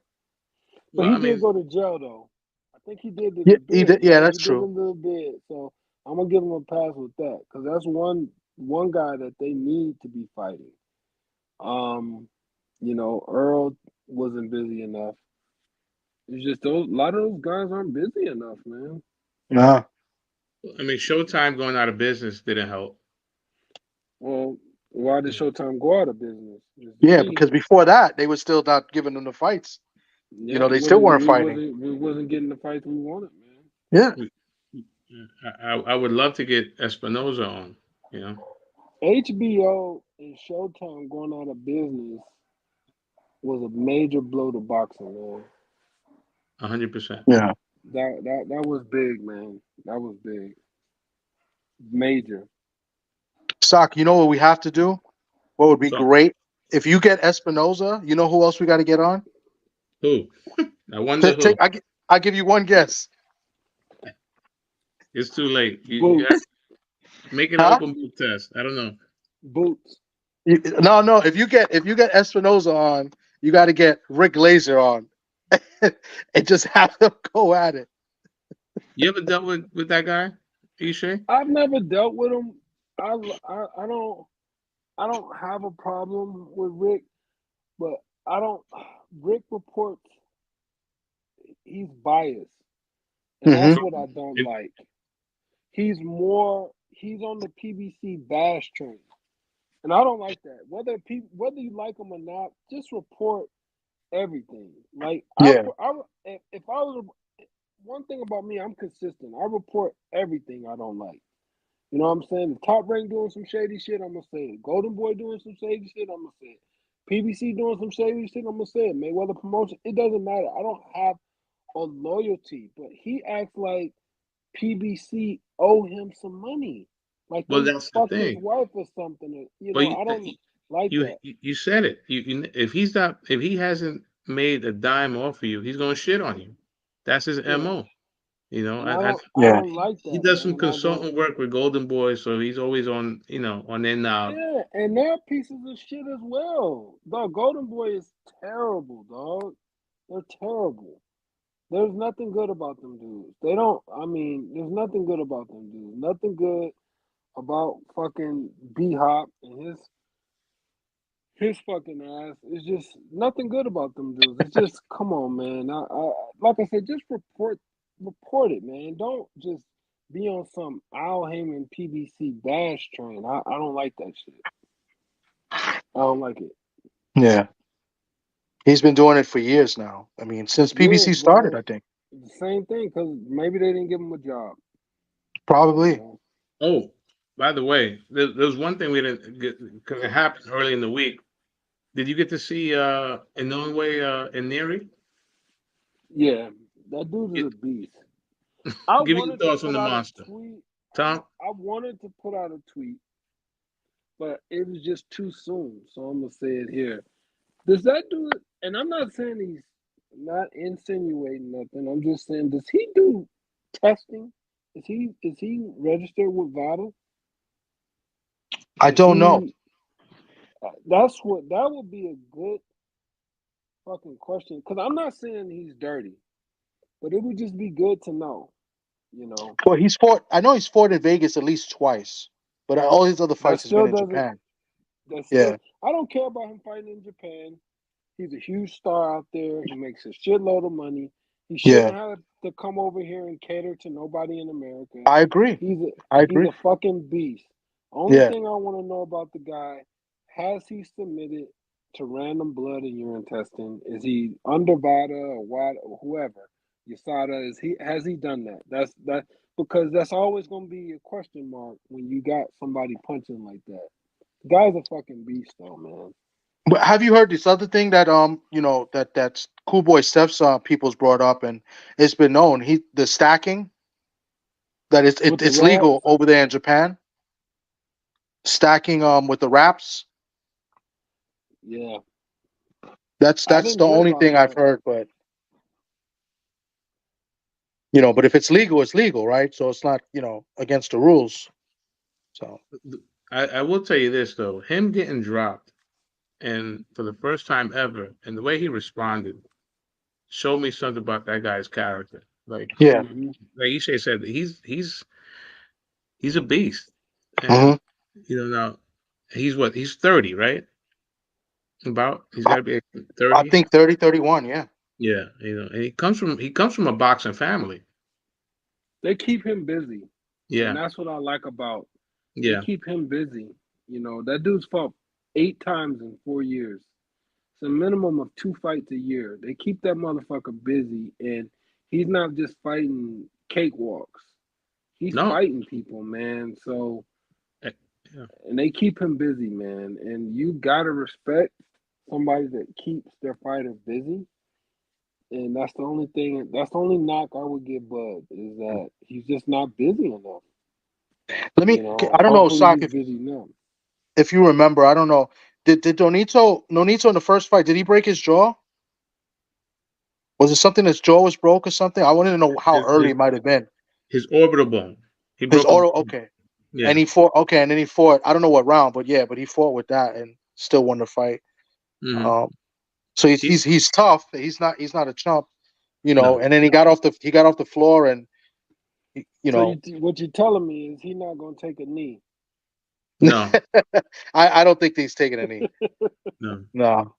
But well, he I did mean, go to jail though. I think he did Yeah, the he bid, did. Yeah, man. that's He did a true. little bid, so I'm gonna give him a pass with that because that's one guy that they need to be fighting. Earl wasn't busy enough. It's just a lot of those guys aren't busy enough, man. Nah. Showtime going out of business didn't help. Well, why did Showtime go out of business? Is the Yeah, key. because before that, they were still not giving them the fights. Yeah, They still weren't fighting. we wasn't getting the fights we wanted, man. Yeah. I would love to get Espinoza on. HBO and Showtime going out of business was a major blow to boxing, man. 100%. Yeah. That was big, man. That was big. Major. Sock, you know what we have to do? What would be So great? If you get Espinoza, you know who else we got to get on? who? I wonder who. I'll give you one guess. It's too late. You Boots. make an Huh? open book test. I don't know. Boots. No. If you get Espinoza on, you got to get Rick Laser on, and just have them go at it. You ever dealt with that guy, Ishe? I've never dealt with him. I don't have a problem with Rick, but I don't. Rick reports he's biased, and that's Mm-hmm. what I don't It, like. He's on the PBC bash train, and I don't like that. Whether you like him or not, just report everything. Like Yeah. if I was one thing about me, I'm consistent. I report everything I don't like. You know what I'm saying? If Top Rank doing some shady shit, I'm gonna say it. Golden Boy doing some shady shit, I'm gonna say it. PBC doing some shady shit, I'm gonna say it. Mayweather promotion, it doesn't matter. I don't have a loyalty, but he acts like PBC owe him some money, like well, they that's the fucked his thing. wife or something. But I don't like that. you said it. If he hasn't made a dime off of you, he's gonna shit on you. That's his Yeah, MO. and I Yeah. don't like He that, does some man. I don't. consultant work with Golden Boy, so he's always on their knob. Yeah, and they're pieces of shit as well. Dog, Golden Boy is terrible, dog. They're terrible. There's nothing good about them dudes. There's nothing good about them dudes. Nothing good about fucking B Hop and his fucking ass. It's just nothing good about them dudes. It's just come on, man. I like I said, just report it, man. Don't just be on some Al Heyman PBC bash train. I don't like that shit. I don't like it. Yeah. He's been doing it for years now. I mean, since Years, PBC started, bro. I think. The same thing, because maybe they didn't give him a job. You Probably. know? Oh, by the way, there was one thing we didn't get because it happened early in the week. Did you get to see Inoue Neri? Yeah, that dude is Give a beast. I give your wanted to thoughts on put the out a monster, tweet. Tom. I wanted to put out a tweet, but it was just too soon. So I'm gonna say it here. Does that dude? And I'm not saying he's not insinuating nothing. I'm just saying, does he do testing? Is he registered with VADA? I Is don't know. he? That would be a good fucking question. Because I'm not saying he's dirty, but it would just be good to know. You know, Well, he's fought. I know he's fought in Vegas at least twice, but all his other that fights has been still in doesn't. Japan. That Yeah. still. I don't care about him fighting in Japan. He's a huge star out there. He makes a shitload of money. He Yeah. shouldn't have to come over here and cater to nobody in America. I agree. He's a I he's agree. a fucking beast. Only Yeah. thing I want to know about the guy, has he submitted to random blood and urine testing? Is he under VADA or what or whoever? USADA, has he done that? That because that's always gonna be a question mark when you got somebody punching like that. The guy's a fucking beast though, man. But have you heard this other thing that that's Cool Boy Steph's people's brought up, and it's been known the stacking that With the it's legal raps, over there in Japan. Stacking with the wraps. yeah. I That's didn't the hear only about thing I've that. heard, but but if it's legal, it's legal, right? So it's not, against the rules. So I will tell you this though, him getting dropped and for the first time ever, and the way he responded showed me something about that guy's character. yeah. Hmm. Like Ishe said, he's a beast, hmm and now he's 30, right? About he's I, got to be I 30. think 30, 31. Yeah. Yeah, and he comes from a boxing family. They keep him busy, and Yeah, that's what I like about. They yeah. keep him busy. That dude's fought 8 times in 4 years. It's a minimum of 2 fights a year. They keep that motherfucker busy, and he's not just fighting cakewalks. He's No, fighting people, man. So, eh, yeah. and they keep him busy, man. And you gotta respect somebody that keeps their fighter busy. And that's the only thing. That's the only knock I would give Bud is that he's just not busy enough. I don't know, Hopefully Sock, he's busy now. if you remember, I don't know. Did Nonito in the first fight, did he break his jaw? Was it something his jaw was broke or something? I wanted to know how His, early his it might have been. his orbital bone. He His broke his. oral, okay. Yeah. And he fought, okay, and then he fought, I don't know what round, but yeah, but he fought with that and still won the fight. Hmm. Um, so he's He, he's he's tough. He's not a chump, no, and then he got off the floor and you So know what you're telling me is he not gonna take a knee. no, I don't think he's taking any. no. No.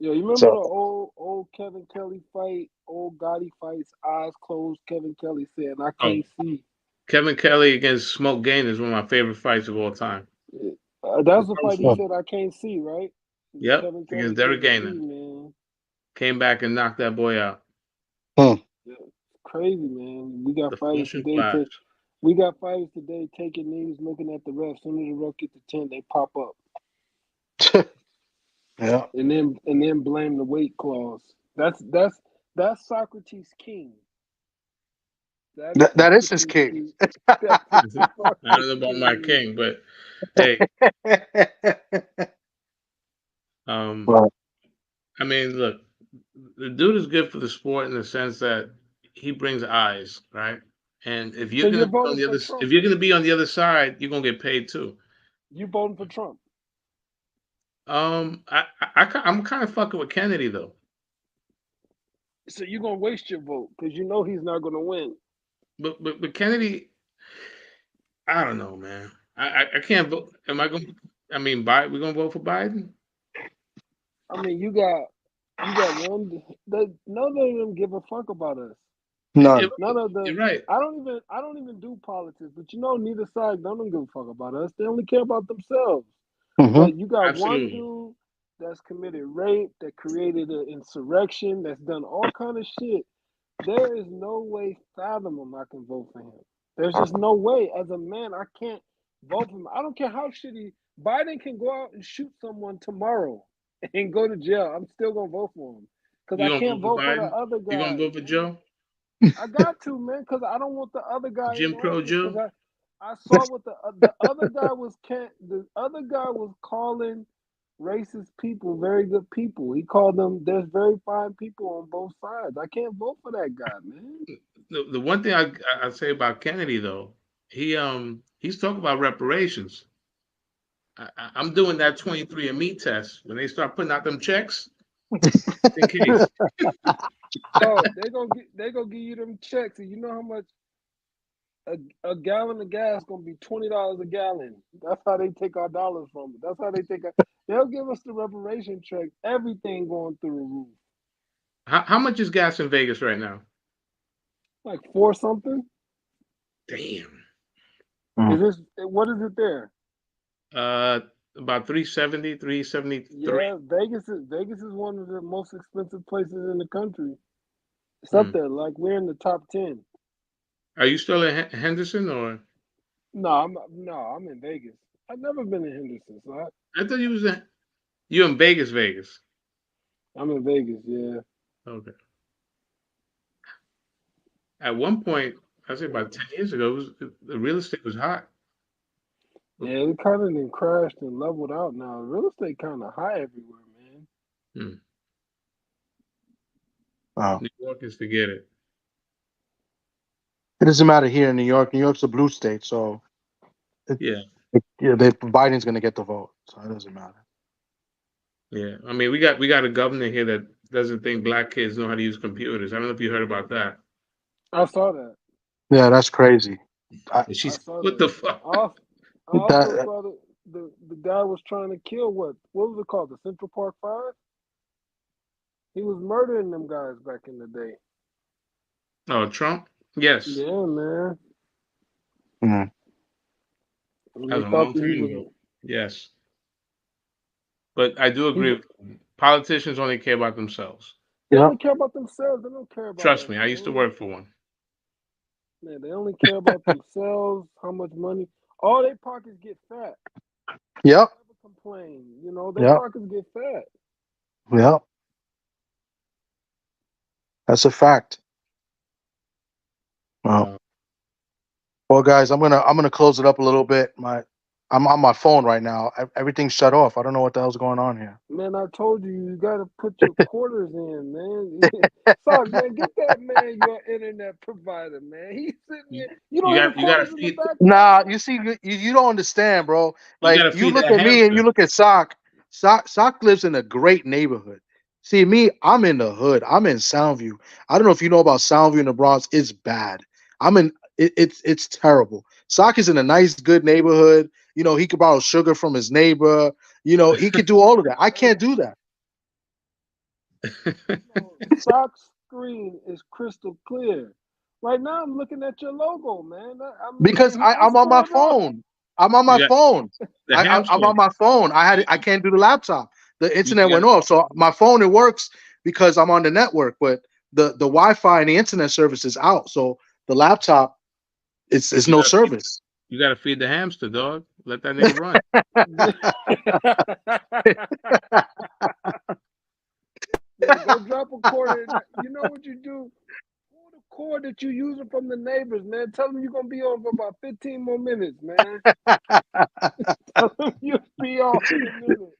Yeah, you remember the So old Kevin Kelly fight, old Gotti fights, eyes closed. Kevin Kelly said, "I Oh, can't see." Kevin Kelly against Smoke Gain is one of my favorite fights of all time. That's The the fight first he one. said, "I can't see." Right? Yep, Kevin against Kelly Derek couldn't see, Gainer. man. Came back and knocked that boy out. hmm. Yeah, it's crazy, man. We got The fighters flush and today. flash. We got fighters today taking knees, looking at the ref. As soon as the ref get to 10, they pop up, Yeah. and then blame the weight clause. That's Socrates King. That is That is his Socrates king. King. That is I don't fucking know about my King. king, but hey, um, Right. I mean, look, the dude is good for the sport in the sense that he brings eyes, right? And if So you're you're gonna be on voting the for other, Trump? if you're gonna be on the other side, you're gonna get paid too. You voting for Trump? I'm kind of fucking with Kennedy though, So you're gonna waste your vote because you know he's not gonna win. but Kennedy, I don't know, man. I can't vote. Am I gonna? I mean, Biden. We're gonna vote for Biden. I mean, you got one. None of them give a fuck about us. None. None of the. You're right. I don't even do politics, but neither side don't give a fuck about us. They only care about themselves. Mhm. You got one Absolutely. dude that's committed rape, that created an insurrection, that's done all kind of shit. There is no way fathomable I can vote for him. There's just no way. As a man, I can't vote for him. I don't care how shitty Biden can go out and shoot someone tomorrow and go to jail. I'm still gonna vote for him because You I gonna can't vote for vote for the Biden? other You gonna guy, vote for man. Joe? I got to, man, because I don't want the other guy in Jim Crow office. Because Joe? I saw what the other guy was the other guy was calling racist people very good people. He called them there's very fine people on both sides. I can't vote for that guy, man. The one thing I say about Kennedy though, he's talking about reparations. I'm doing that 23andMe test. When they start putting out them checks, just in case. Oh, they gonna give you them checks, and you know how much a gallon of gas gonna be $20 a gallon. That's how they take our dollars from it. That's how they take our. They'll give us the reparation check. Everything going through the roof. How much is gas in Vegas right now? Like four something. Damn. Is this what is it there? About 370, 373. Yeah, Vegas is one of the most expensive places in the country. It's up there. Like we're in the top 10. Are you still in Henderson or? I'm in Vegas. I've never been in Henderson, so I thought you was you in Vegas, Vegas. I'm in Vegas. Yeah. Okay. At one point, I say about 10 years ago, the real estate was hot. Yeah, it kind of then crashed and leveled out now. Real estate kind of high everywhere, man. Wow. New York is to get it. It doesn't matter here in New York. New York's a blue state, so Yeah. Biden's gonna get the vote, so it doesn't matter. Yeah. I mean, we got a governor here that doesn't think black kids know how to use computers. I don't know if you heard about that. I saw that. Yeah, that's crazy. And she's I saw what that. the fuck? I also That- saw the guy was trying to kill what was it called? The Central Park Five? He was murdering them guys back in the day. Oh, Trump? Yes. Yeah, man. Mhm. And That they was a thought long these time was ago. Yes. But I do agree with you. Politicians only care about themselves. They Yeah. only care about themselves. They don't care about Trust us, me, I used to man. work for one. Man, they only care about themselves, how much money. All their pockets get fat. Yep. Never complain. You know, their Yep. pockets get fat. Yep. That's a fact. Well, guys, I'm gonna close it up a little bit. I'm on my phone right now. Everything's shut off. I don't know what the hell's going on here. Man, I told you gotta put your quarters in, man. Sorry, man, get that man your internet provider, man. He's sitting there. You don't hear the You gotta quarters in the feed background? Nah, you see, you don't understand, bro. you Like gotta you feed look that at me and you hamster. look at Sock. Sock lives in a great neighborhood. See me, I'm in the hood. I'm in Soundview. I don't know if you know about Soundview in the Bronx. It's bad. It's terrible. Sock is in a nice, good neighborhood. You know, he could borrow sugar from his neighbor. You know, he could do all of that. I can't do that. Sock's screen is crystal clear. Right now, I'm looking at your logo, man. Because I'm on my phone. I'm on my You got phone. the I'm hamster. on my phone. I can't do the laptop. The internet got- went off. So my phone, it works because I'm on the network, but the Wi-Fi and the internet service is out. So the laptop, it's You no gotta feed- service. You gotta feed the hamster, dog. Let that nigga run. Yeah, go drop a quarter. You know what you do? Pull the cord that you're using from the neighbors, man. Tell them you're gonna be on for about 15 more minutes, man. Tell them you'll be off in a minute.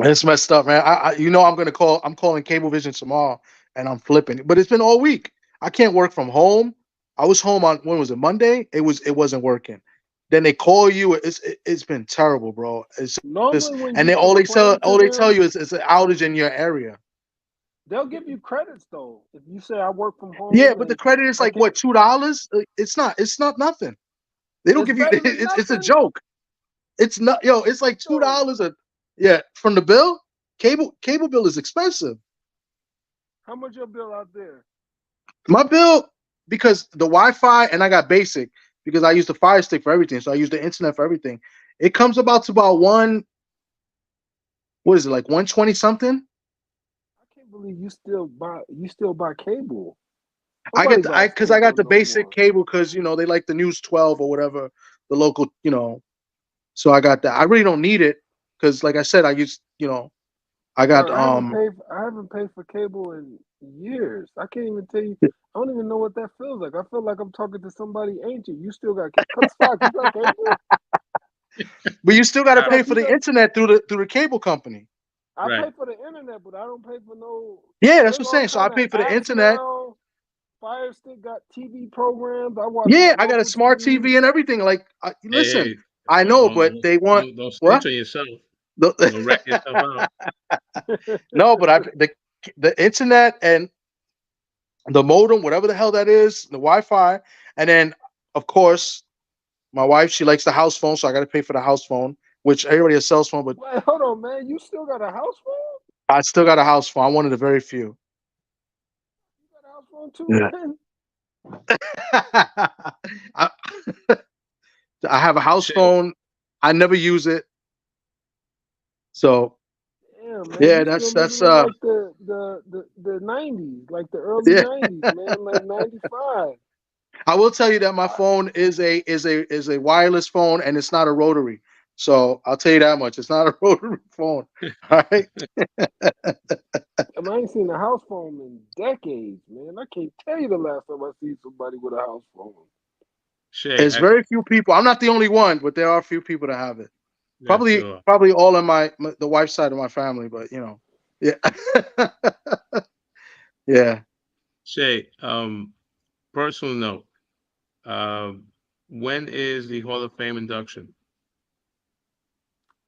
It's messed up, man. I'm calling Cablevision tomorrow and I'm flipping. But it's been all week. I can't work from home. I was home on when was it? Monday? It wasn't working. Then they call you. It's been terrible, bro. It's just, Normally, when and you they all they complain tell to you them, is it's an outage in your area. they'll give you credits though. If you say I work from home, Yeah, but the and credit is I like can't, what, $2? It's not nothing. They don't it's give you. better than It's a nothing. joke. It's not, yo. It's like $2 from the bill. Cable bill is expensive. How much your bill out there? My bill, because the Wi-Fi and I got basic because I use the Fire Stick for everything, so I use the internet for everything. It comes about to about what is it, like 120 something? I can't believe you still buy cable. I Nobody get buys because I got cable the no basic more. cable because they like the News 12 or whatever, the local, so I got that. I really don't need it because, like I said, I got Bro, I haven't paid for cable in years. I can't even tell you. I don't even know what that feels like. I feel like I'm talking to somebody ancient. You still got Stock, you got cable? but you still got to Right. pay Stock, for you the got internet through the cable company. I Right. pay for the internet, but I don't pay for no. Yeah, that's There's what I'm all saying. So I kind of pay for the apps internet. now. Fire Stick got TV programs. I watch my Yeah, I got a local smart TV. TV and everything. Like, Hey, listen, hey, I know, but they want don't snitch what? on yourself. The- Don't rat yourself out. no, but the internet and the modem, whatever the hell that is, the Wi-Fi, and then of course my wife, she likes the house phone, so I got to pay for the house phone, which everybody has cell phone, but Wait, hold on, man. You still got a house phone? I still got a house phone. I'm one of the very few. You got a house phone too, Yeah. man? I, I have a house Shit. phone. I never use it. So Damn, man. yeah, You that's still living in like the 90s, like the early yeah. 90s, man, like 95. I will tell you that my phone is a wireless phone and it's not a rotary. So I'll tell you that much. It's not a rotary phone. All right. I ain't seen a house phone in decades, man. I can't tell you the last time I see somebody with a house phone. Shay, It's very few people. I'm not the only one, but there are a few people that have it. yeah, Probably sure. probably all in the wife's side of my family, but yeah. Yeah. Shay, personal note. When is the Hall of Fame induction?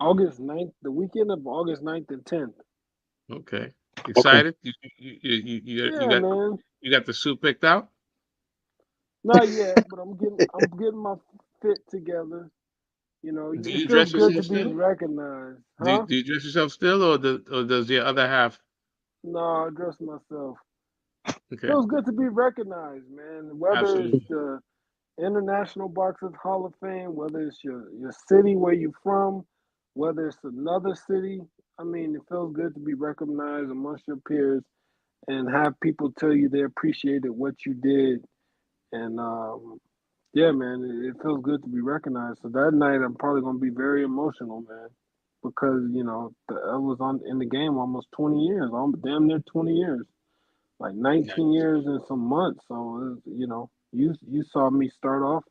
August 9th, the weekend of August 9th and 10th. Okay. Okay. Excited? You Yeah, got man. you got the suit picked out? Not yet, but I'm getting my fit together. You know, Do it you feels dress good yourself to be still? recognized, Do, huh? do you dress yourself still, or does your other half? No, I dress myself. Okay, Feels good to be recognized, man. Whether it's absolutely. the International Boxers Hall of Fame, whether it's your city where you're from, whether it's another city. I mean, it feels good to be recognized amongst your peers and have people tell you they appreciated what you did. And yeah, man, it feels good to be recognized. So that night, I'm probably gonna be very emotional, man, because I was on in the game almost 20 years. I'm damn near 20 years, like 19 Nice. years and some months. So you saw me start off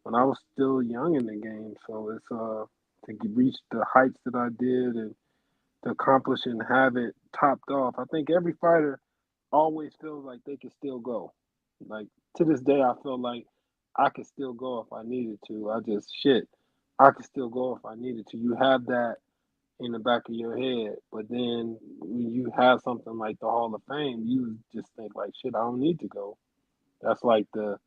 when I was still young in the game. So it's to reach the heights that I did and to accomplish and have it topped off. I think every fighter always feels like they can still go. Like to this day, I feel like I could still go if I needed to. I could still go if I needed to. You have that in the back of your head, but then when you have something like the Hall of Fame, you just think like, shit, I don't need to go. That's like the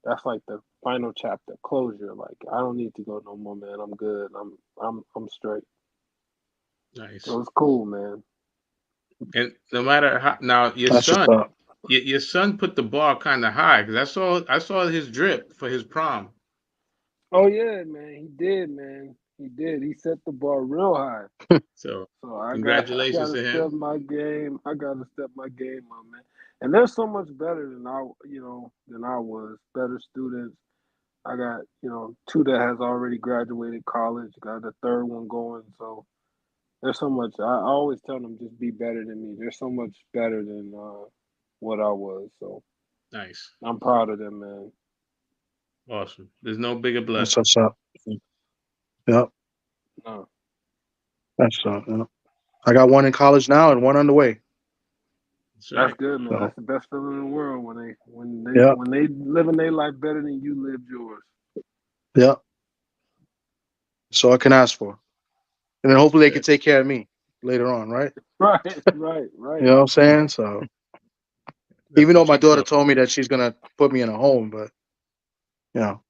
that's like the final chapter closure. Like I don't need to go no more, man. I'm good. I'm straight. Nice. So it's cool, man. And no matter how, now your That's what's son, up. your son put the bar kind of high because I saw his drip for his prom. Oh yeah, man. He did, man. He did. He set the bar real high. So So I got I congratulations gotta to step him. my game. I gotta step my game up, man. And they're so much better than I was. Better students. I got, two that has already graduated college, got a third one going. So there's so much. I always tell them just be better than me. They're so much better than what I was. So Nice, I'm proud of them, man. awesome. There's no bigger That's blessing. what's up. Yep. No. That's yep. I got one in college now and one on the way. That's That's right. good, man. So That's the best feeling in the world when they yep. when they living their life better than you lived yours. Yep. So I can ask for. And then hopefully they can Good. take care of me later on, right? Right, right, You right. know what I'm saying? So That's even the though my cheat daughter code. told me that she's gonna put me in a home, but you know,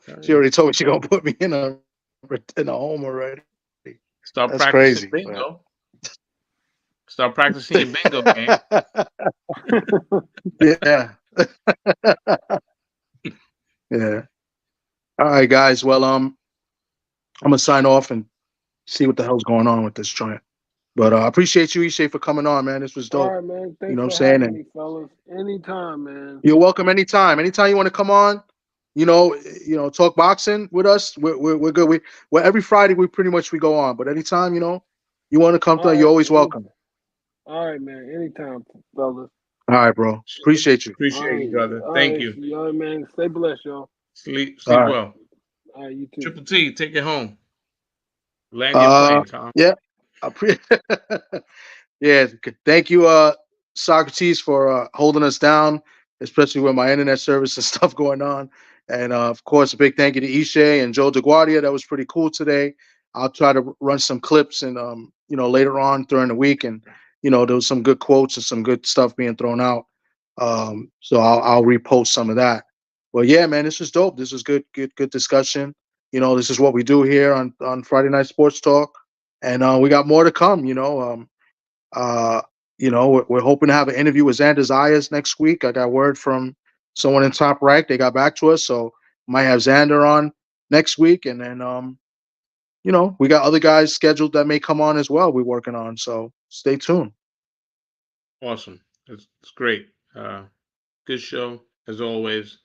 All she right. already told me she's gonna put me in a home already. Start That's practicing crazy. But bingo. Start practicing your bingo game. yeah. Yeah. All right, guys. Well, I'm gonna sign off and see what the hell's going on with this joint. But I appreciate you, Ishe, for coming on, man. This was All dope. right, man. You Thanks know what I'm for saying? having And me, fellas. Anytime, man. you're welcome anytime. Anytime you want to come on, talk boxing with us. We're good. Well, every Friday we go on. But anytime, you want to come All through, you're right, always welcome. all right, man. Anytime, fellas. All right, bro. Appreciate you. Appreciate you, brother. Thank you. All right, man. Stay blessed, y'all. Sleep All right. well. All right, you too. Triple T, take it home. Land your plane, Tom. Yeah. Yeah. Thank you, Socrates, for holding us down, especially with my internet service and stuff going on. And of course, a big thank you to Ishe and Joe DeGuardia. That was pretty cool today. I'll try to run some clips and later on during the week, and there was some good quotes and some good stuff being thrown out. So I'll repost some of that. Well, yeah, man, this was dope. This was good discussion. This is what we do here on Friday Night Sports Talk, and we got more to come. We're hoping to have an interview with Xander Zayas next week. I got word from someone in Top Rank. They got back to us, so might have Xander on next week, and then we got other guys scheduled that may come on as well. We're working on, so stay tuned. Awesome. It's great. Good show as always.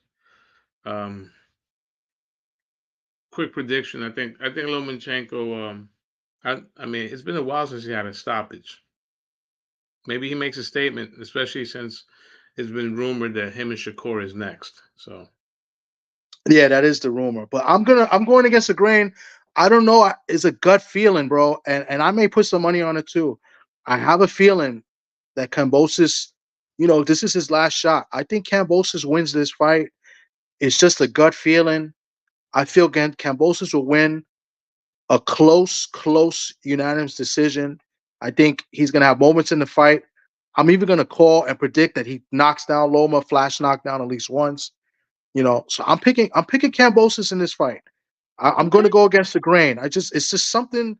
Quick prediction. I think Lomachenko. I mean, it's been a while since he had a stoppage. Maybe he makes a statement, especially since it's been rumored that him and Shakur is next. So Yeah, that is the rumor, but I'm going against the grain. I don't know. It's a gut feeling, bro, and I may put some money on it too. I have a feeling that Kambosos, this is his last shot. I think Kambosos wins this fight. It's just a gut feeling. I feel Kambosos will win a close unanimous decision. I think he's gonna have moments in the fight. I'm even gonna call and predict that he knocks down Loma, flash knockdown at least once. So I'm picking Kambosos in this fight. I'm going to go against the grain. It's just something.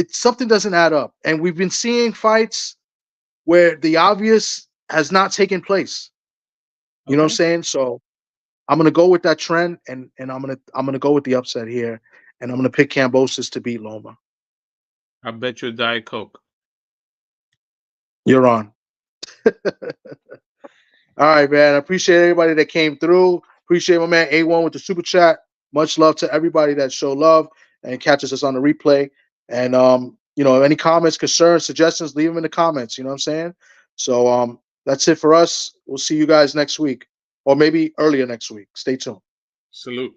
Something doesn't add up, and we've been seeing fights where the obvious has not taken place. You know what I'm saying? So I'm gonna go with that trend, and I'm gonna go with the upset here, and I'm gonna pick Kambosos to beat Loma. I bet you a Diet Coke. You're on. All right, man. I appreciate everybody that came through. Appreciate my man A1 with the super chat. Much love to everybody that show love and catches us on the replay. And any comments, concerns, suggestions, leave them in the comments. You know what I'm saying? So that's it for us. We'll see you guys next week, or maybe earlier next week. Stay tuned. Salute.